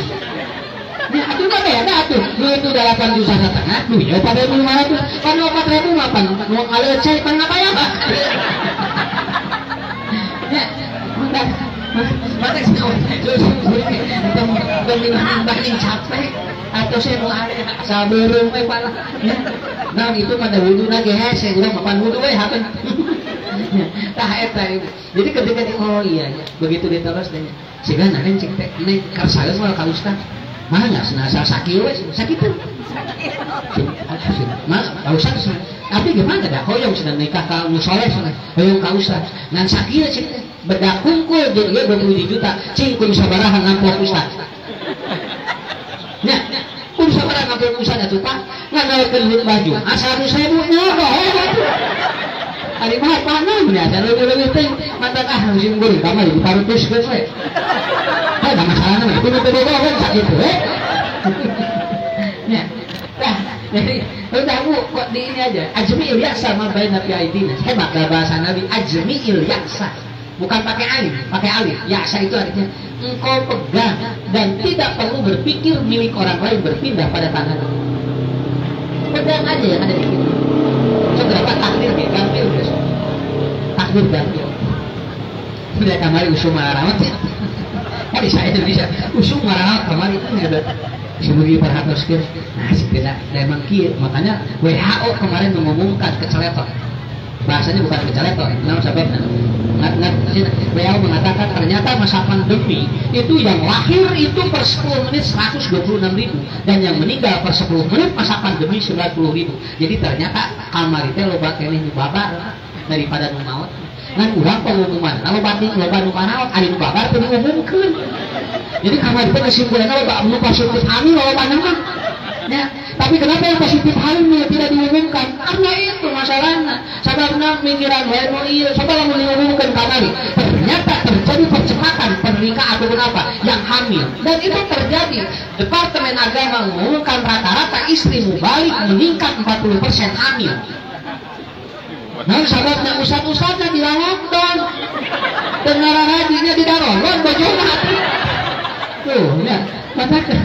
Ya atuh mah beda atuh. Duit itu 8 juta setengah, duit 4.500. Kan 4.000 mah pan nu ngaleceh pan ngapaya Pak. Ya, mata banding capek atau saya mau ada sabareng we pala. Nah itu pada wudu lagi hese urang mapan wudu we hapen. Tah eta. Jadi ketika oh iya begitu diteros teh. Siga naren cek teh ini karsaeun moal ka ustaz. Mah enggak senasa sakit we sakit. Mah ka ustaz. Tapi gimana dah hoyong sedang nikah ka musoleh sana. Hoyong ka ustaz. Ngan sakit cek teh. Bedak kungkul jeung ieu 20 juta. Cingkung sabaraha ngampok ustaz. Nya, pun sabaraha ngampok ustaz atuh Pak. Nganaekeun baju. Asal 1.000 nya ari mah panon nya leuwih teh mata musim geuring kamar diparutuskeun we. Heh da masalahna mah kudu teu bogoh sakitu we. Nya. Tah, jadi udah Bu kok di ini aja. Ajmi il yaksa ma baina fi aidina. Hebat bahasa Nabi Ajmi il yaksa. bukan pakai alif, pakai alif. Ya'sa itu artinya engkau pegang dan tidak perlu berpikir milik orang lain berpindah pada tangan. Pegang aja yang ada di situ. Seberapa takdir nih, gantil guys. Takdir gantil. Sudah kamari usum marawat ya. Tadi saya Indonesia usum marawat kamari itu ada. Sebagai perhatian, nah sepeda memang kieu, makanya WHO kemarin mengumumkan keceletot. Bahasanya bukan keceletot, namun sebabnya WHO mengatakan ternyata masa pandemi itu yang lahir itu per 10 menit 126.000 dan yang meninggal per 10 menit masa pandemi 90.000. Jadi ternyata kamar itu loba kelih babar daripada nu maot. Ngan urang pengumuman, loba nu maot ari nu babar teu diumumkeun. Jadi kamar itu kesimpulannya loba nu positif hamil loba nama. Ya, tapi kenapa yang positif hamil tidak diumumkan? Karena itu masalahnya. Sababna mikiran wae nu ieu, coba lamun diumumkan kamari. Ternyata terjadi percepatan pernikahan atau apa yang hamil. Dan itu terjadi. Departemen Agama mengumumkan rata-rata istri mubalik meningkat 40% hamil. Nah, sababna ustad-ustadnya di lockdown. Tenara hajinya di darogon bojona hati. Tuh, ya, matakan.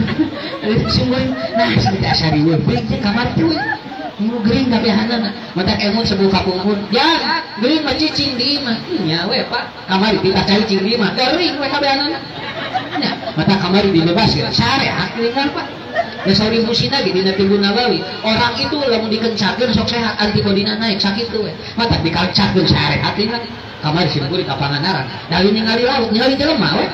Sumber, nah, seperti asari we, beli kamar tuh. Mu gering tapi hanana. Matak emu sebuah kapumpun. Ya, gering mah cicing di imah. Nya we, Pak. Kamari kita cari cicing di imah. Gering we kabeh hanana. Ya, mata kamari dibebaskeun. Syariat geuningan, Pak. Ya sauri musina ge dina Timbul Nabawi. Orang itu lamun dikencakeun sok sehat, antibodina naik sakit tuh we. Mata dikalcakeun syariat geuningan. Kamari simpuri ka Pangandaran. Dari ningali laut, ningali jelema we.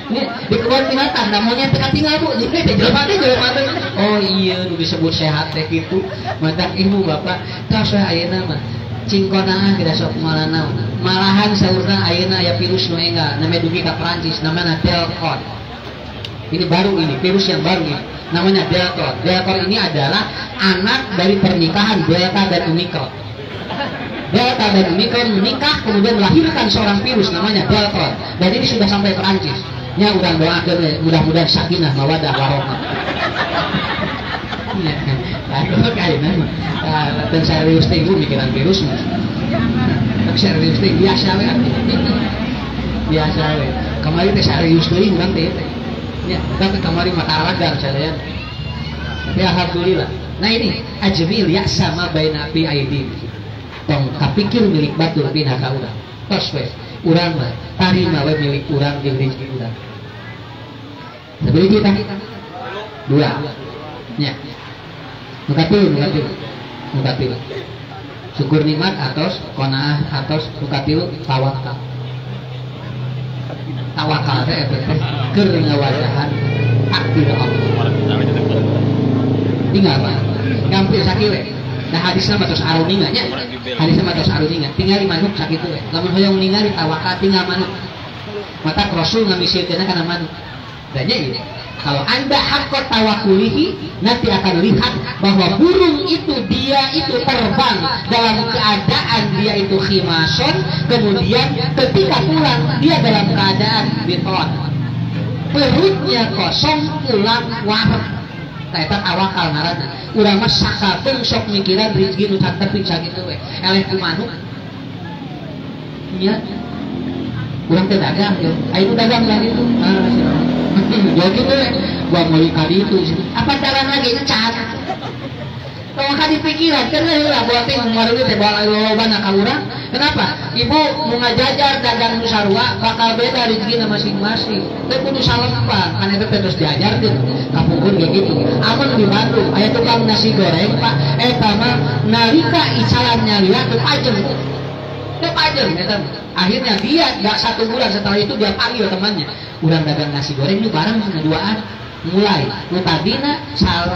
Ini di kebun binatang, namanya tinggal bu, jadi jelema teh. Oh iya, nu disebut sehat teh gitu. Matak ibu bapak, tos we ayeuna mah cingkonaan tidak sok malana. Malahan saurna ayeuna aya virus nu enggak, namanya dugi ka Prancis, namanya Delta. Ini baru ini, virus yang baru ini, namanya Delta. Delta ini adalah anak dari pernikahan Delta dan Omicron. Delta dan Omicron menikah kemudian melahirkan seorang virus namanya Delta, dan ini sudah sampai Prancis. Ya udah doakan mudah-mudahan sakinah mawadah warahmah. Ya kan. Kalau kayaknya dan serius teh mikiran virus mah. Serius teh biasa we. Biasa we. Kamari teh serius teh urang teh. Ya, tapi kamari mah karagar sadaya. Tapi alhamdulillah. Nah ini ajmil ya sama baina fi aidi. Tong kapikir milik batur pindah ka urang. Tos we. Urang mah tarima we milik urang jeung rezeki urang. Sebeli kita dua ya mukatil syukur nikmat atos qanaah atos mukatil tawakal teh keur ngawajahan takdir Allah tinggal Pak gampil sakieu we nah hadisna mah tos aruninga nya hadisna mah tos aruninga tinggal manuk sakitu we lamun hoyong ningali tawakal tinggal manuk mata Rasul ngamisieunna kana manuk. Danya ini, kalau Anda hakot tawakulihi, nanti akan lihat bahwa burung itu dia itu terbang dalam keadaan dia itu khimason, kemudian ketika pulang dia dalam keadaan biton, perutnya kosong, pulang warek. Kayak tawakal ngaranna. Urang mah sakapeung sok mikiran rezeki nu cantepi sakitu we. Eleh ku manuk. Nya. Urang teh dagang, ayo dagang lah itu. Jadi gua mulai kali itu apa cara lagi ngecat kalau kali pikiran karena lah buat yang kemarin itu bawa loba nak urang kenapa ibu mau ngajajar dagang nusarua bakal beda rezeki masing-masing tapi kudu salah apa kan itu terus diajar gitu kapungkur kayak gitu aman di Bandung aya tukang nasi goreng Pak mah nalika icalannya lihat kepajem akhirnya dia gak 1 bulan setelah itu dia panggil temannya urang dagang nasi goreng itu bareng ngeduaan mulai nu tadina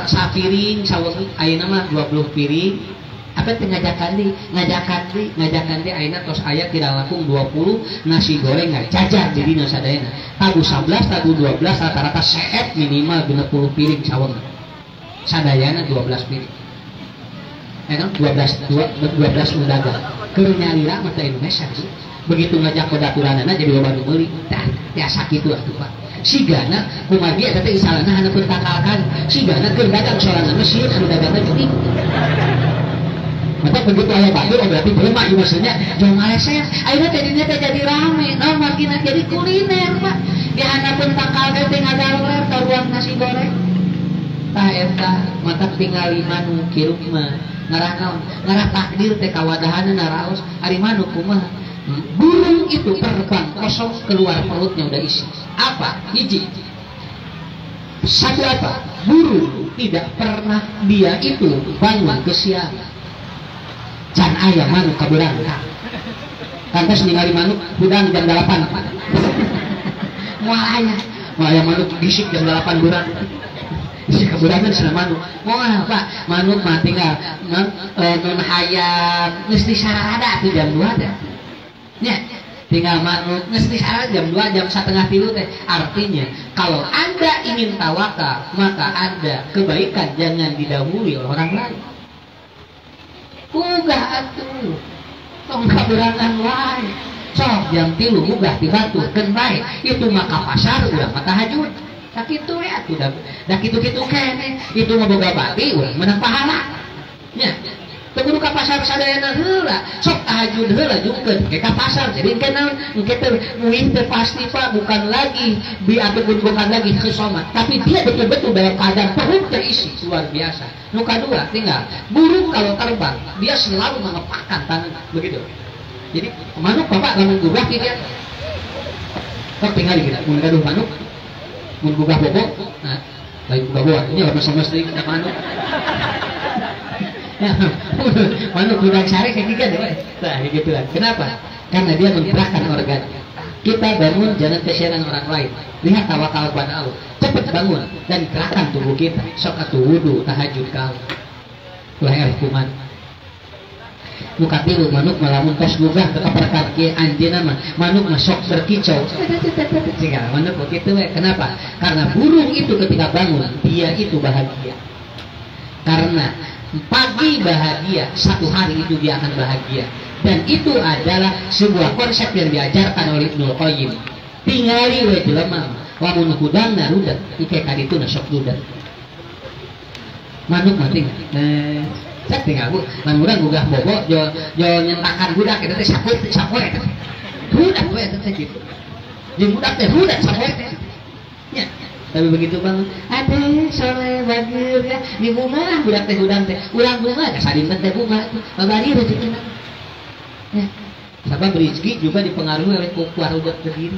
sapiring saweung ayeuna mah 20 piring apa teh ngajakan di ayeuna tos aya tidak langkung 20 nasi goreng jajar di dina sadayana tabu 11 tabu 12 rata-rata seet minimal 20 piring saweung sadayana 12 piring kan 12 undaga keur nyalira mata Indonesia begitu ngajak kodaturanana jadi loba nu meuli tah biasa kitu atuh Pak sigana kumagi eta teh isalana hanapeun takalkan sigana keur dagang sorangan mah sieun anu dagangna jurig maka begitu ayah batur, oh berarti belum mak, maksudnya jangan maleset. Akhirnya tadinya jadi rame, makin jadi kuliner pak. Di hadapan tangkal teh tinggal galer, taruhan nasi goreng. Tah eta, mata tinggal manu kirup mah ngarah naon, ngarah takdir teh kawadahanna naraos, ari manu kumaha. Burung itu terbang kosong keluar perutnya udah isi. Apa? Hiji. Satu apa? Burung tidak pernah dia itu bangun kesiangan. Can ayam manuk kaburang. Kantos ningali manuk budang jam 8. Moal ayam manuk bisik jam 8 burang. Isi kaburangan sana manuk. Moal Pak, manuk mah tinggal non hayam geus disarada tuh jam 2 teh. Nya, tinggal manuk geus disarada jam 2 jam 2:30 teh. Artinya kalau Anda ingin tawakal, maka Anda kebaikan jangan didahului oleh orang lain. Ugah atuh tong kaberangan wae sok jam 3 ugah dibaturkeun bae itu maka pasar ulah mah tahajud tak kitu we atuh da kitu-kitu keneh itu mah boga bati urang menang pahala nya teu kudu ka pasar sadayana heula sok tahajud heula jungkeun ke ka pasar jadi kenal engke teh muing teh pasti Pak bukan lagi ataupun bukan lagi kesomat tapi dia betul-betul dalam keadaan perut terisi luar biasa. Nu kedua tinggal burung kalau terbang dia selalu mengepakkan tangan begitu. Jadi manuk Bapak lamun gugah dia kok tinggal kita mun gaduh manuk mun gugah bobo nah lain gugah bobo ini lama sama sering kita manuk. Ya, manuk gudang sare kayak gitu deh. Nah, gitu lah. Kenapa? Karena dia menggerakkan organ. Kita bangun jangan kesianan orang lain. Lihat tawakal kepada Allah. Cepat bangun dan gerakan tubuh kita. Sok atuh wudu, tahajud kau. Ulah ereh kuman. Muka tilu manuk malamun tos gugah ke kaperkan kieu anjeunna mah manuk mah sok berkicau. Sehingga manuk begitu we. Kenapa? Karena burung itu ketika bangun dia itu bahagia. Karena pagi bahagia, satu hari itu dia akan bahagia. Dan itu adalah sebuah konsep yang diajarkan oleh Ibnu Qayyim. Tingali we jelema, lamun hudangna rudat, ike kadituna sok rudat. Manuk mah tinggal. Cek tinggal bu, lamun urang gugah bobo, jo nyentakan budak eta teh sapoe teh. Rudat we eta teh kitu. Jeung budak teh rudat sapoe teh. Nya. Tapi begitu banget, ade soleh bagir ya di bunga budak teh hudang teh, urang bunga kasadimpen teh bunga, babari rezeki. Ya, sabab rezeki juga dipengaruhi oleh kuat udah berdiri.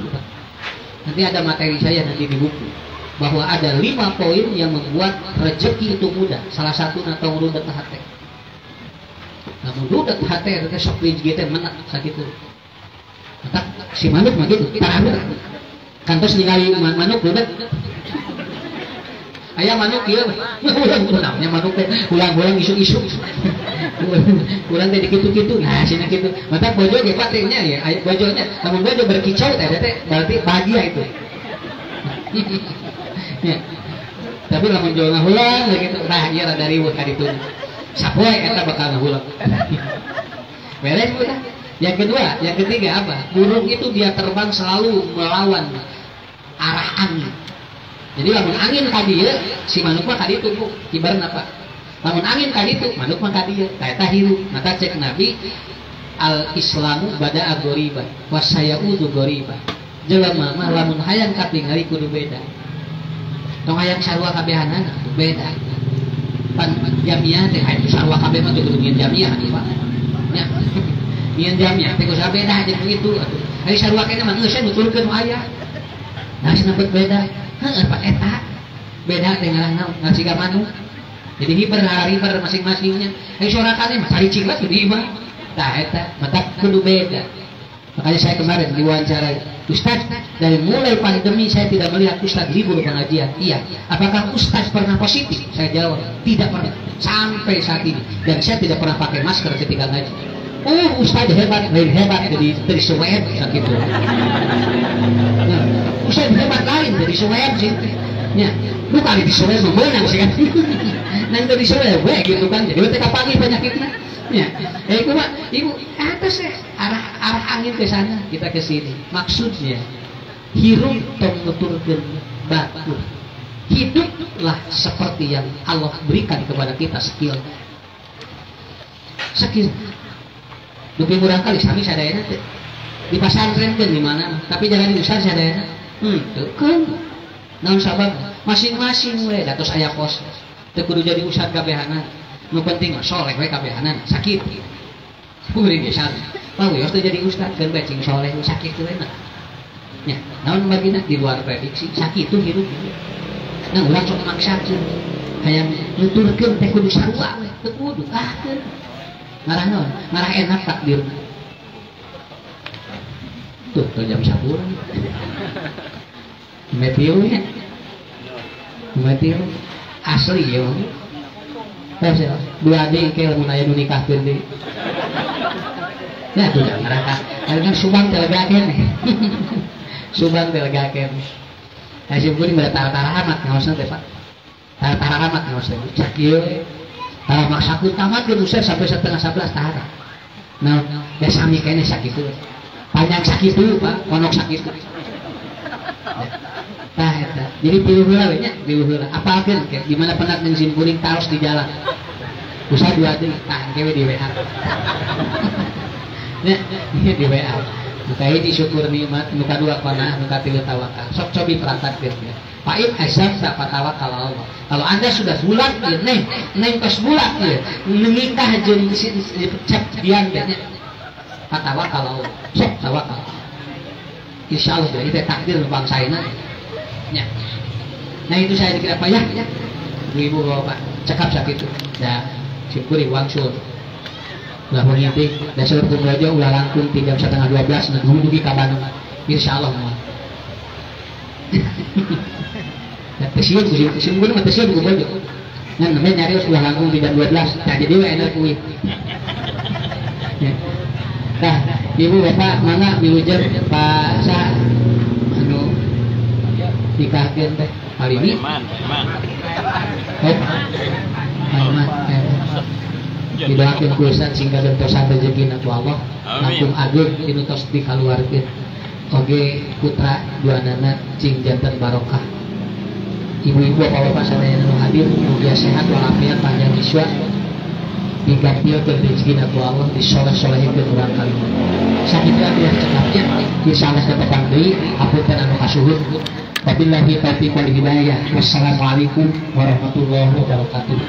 Nanti ada materi saya nanti di buku bahwa ada 5 poin yang membuat rezeki itu mudah. Salah satu atau rudat hati. Namun rudat hati itu sok rezeki teh menang sakitu. Maka si manuk mah gitu, taruh. Kantos ningali manuk rudat. Ayah manuk ieu namanya manuk teh ulang-ulang isu-isu. Ulang teh dikitu-kitu. Nah, cenah kitu. Mata bojo ge patenya ya, aya bojonya. Namun bojo berkicau teh berarti bahagia itu. Ya. Tapi lamun jono ulang gitu, nah ieu rada riweuh ka ditu. Sapoe eta bakal ngahulang. Beres udah. Yang kedua, yang ketiga apa? Burung itu dia terbang selalu melawan arah angin. Jadi lamun angin tadi ya, si manuk mah tadi itu bu, ibaratna apa? Lamun angin tadi itu, manuk mah tadi ya, eta hirup. Maka cek Nabi, al Islamu bada'a ghoriban, wasayaudu ghoriban. Jelema mah lamun hayang katingali kudu beda. Tong hayang sarua kabehanana beda. Pan jamiah teh hayang sarua kabeh mah kudu nyeun jamiah ieu Pak. Nya. Nyeun jamiah teh kudu beda jeung begitu atuh. Ari sarua keneh mah geus nuturkeun aya. Nah cenah beda. Apa eta beda dengan ngasih manuk jadi hiper masing-masingnya sorakannya cari ciklat jadi iba nah eta mata kudu beda makanya saya kemarin diwawancara Ustaz dari mulai pandemi saya tidak melihat Ustaz libur pengajian iya apakah Ustaz pernah positif saya jawab tidak pernah sampai saat ini dan saya tidak pernah pakai masker ketika ngaji Ustaz hebat lain hebat jadi tersuwet gitu Ustaz hebat lain jadi suweb sih ya bukan di suweb menang sih kan nanti di suweb gitu kan jadi mereka pagi penyakitnya ya itu mah ibu atas ya arah angin ke sana kita ke sini maksudnya hirup tong nuturkeun batur hiduplah seperti yang Allah berikan kepada kita skill sakit lebih murah kali sami sadayana teh di pasantren kan di mana tapi jangan diusah sadayana kan naon sabab masing-masing we datos aya kos teu kudu jadi ustad kabehana nu penting mah soleh we kabehana sakit kuring geus pawios teu jadi ustad keun becing soleh sakit teu enak nya naon margina di luar prediksi sakit tuh hirup nah urang sok maksakeun hayang nuturkeun teh kudu sarua we teu kudu kahkeun ngarah naon ngarah enak takdir tuh jam 1 Matthew ya Matthew asli ya terus ya dua adik kayak lamun aya nu nikahkeun deui ya tuh ngarah karena subang telegakeun subang telegakeun hasil kuring bade tara-tara amat ngaosna teh Pak tara-tara amat ngaosna cak ieu tara maksakeun tamat geus usah sampai 10:30 tara nah ya sami kene sakitu panjang sakitu Pak konok sakitu nah eta jadi piluh heula we nya piluh heula apalkeun ke di mana penak jeung sim kuring taros di jalan usah dua deui tah kewe di WA nya di WA muka ini syukur nikmat muka dua panah muka tilu tawakal sok cobi perangkat ya Paim azam tak tawakal Allah kalau anda sudah bulat ya neng pas bulat ya nikah jeung cep dian ya tawakal Allah sok tawakal insyaallah itu takdir bangsa ini ya. Nah itu saya dikira apa ya ibu bapak cekap sakit itu ya syukuri wangsul lah menginti dan seluruh raja ulah langkung 3:30 12 nah dugi ka Bandung insyaallah moal ya tesiun kudu mah tesiun kudu bojo nah namanya nyari ulah langkung 3:12 nah jadi we enak kuwi nah ibu bapak mangga milujer Pak Sa anu nikahkeun teh kali ini didoakeun ku Ustaz sehingga bentosan rezekina ku Allah langkung agung dinu tos dikaluarkeun oge putra duanana cing janten barokah ibu-ibu bapak-bapak sadaya nu hadir mugia sehat walafiat panjang iswa digantikan rezekina ku Allah disoleh-solehkeun urang kalimat sakitna dia cekapnya insyaallah tetepang deui hapunten anu kasuhun wabillahi taufiq wal hidayah wassalamualaikum warahmatullahi wabarakatuh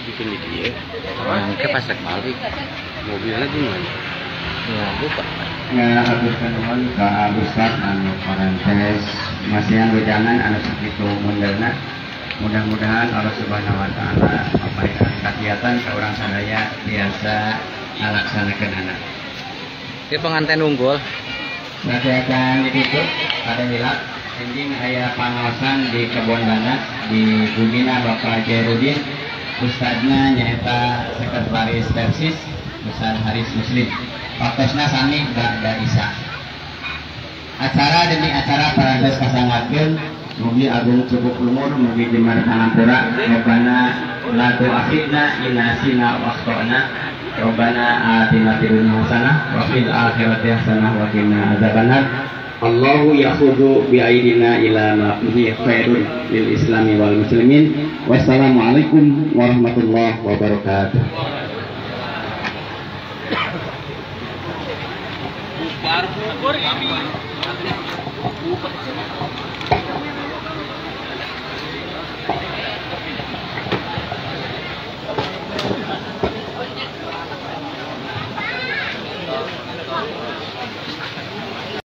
bikin dia orang ke pasar balik mobilnya gimana ya lupa ya habiskan uang ke abusat anu parentes masih yang jangan anu segitu munderna mudah-mudahan Allah Subhanahu wa taala memberikan kegiatan ke orang sadaya biasa melaksanakan anak. Di pengantin unggul akan ditutup pada hilap ending aya pangaosan di Kebon Banas di Bumina Bapak Jairudin ustadna nyaeta sekretaris Persis Ustaz Haris Muslim waktosna sami ba'da Isya acara demi acara parantos kasangatkeun mugi agung cukup umur mugi jemar pangampura Rabbana la tu'akhidna in nasina wa akhtana Rabbana atina fid dunya hasanah wa fil akhirati hasanah wa qina adzabannar Allahu yakhudhu bi aidina ila ma fihi khairun lil islami wal muslimin wassalamu alaikum warahmatullahi wabarakatuh.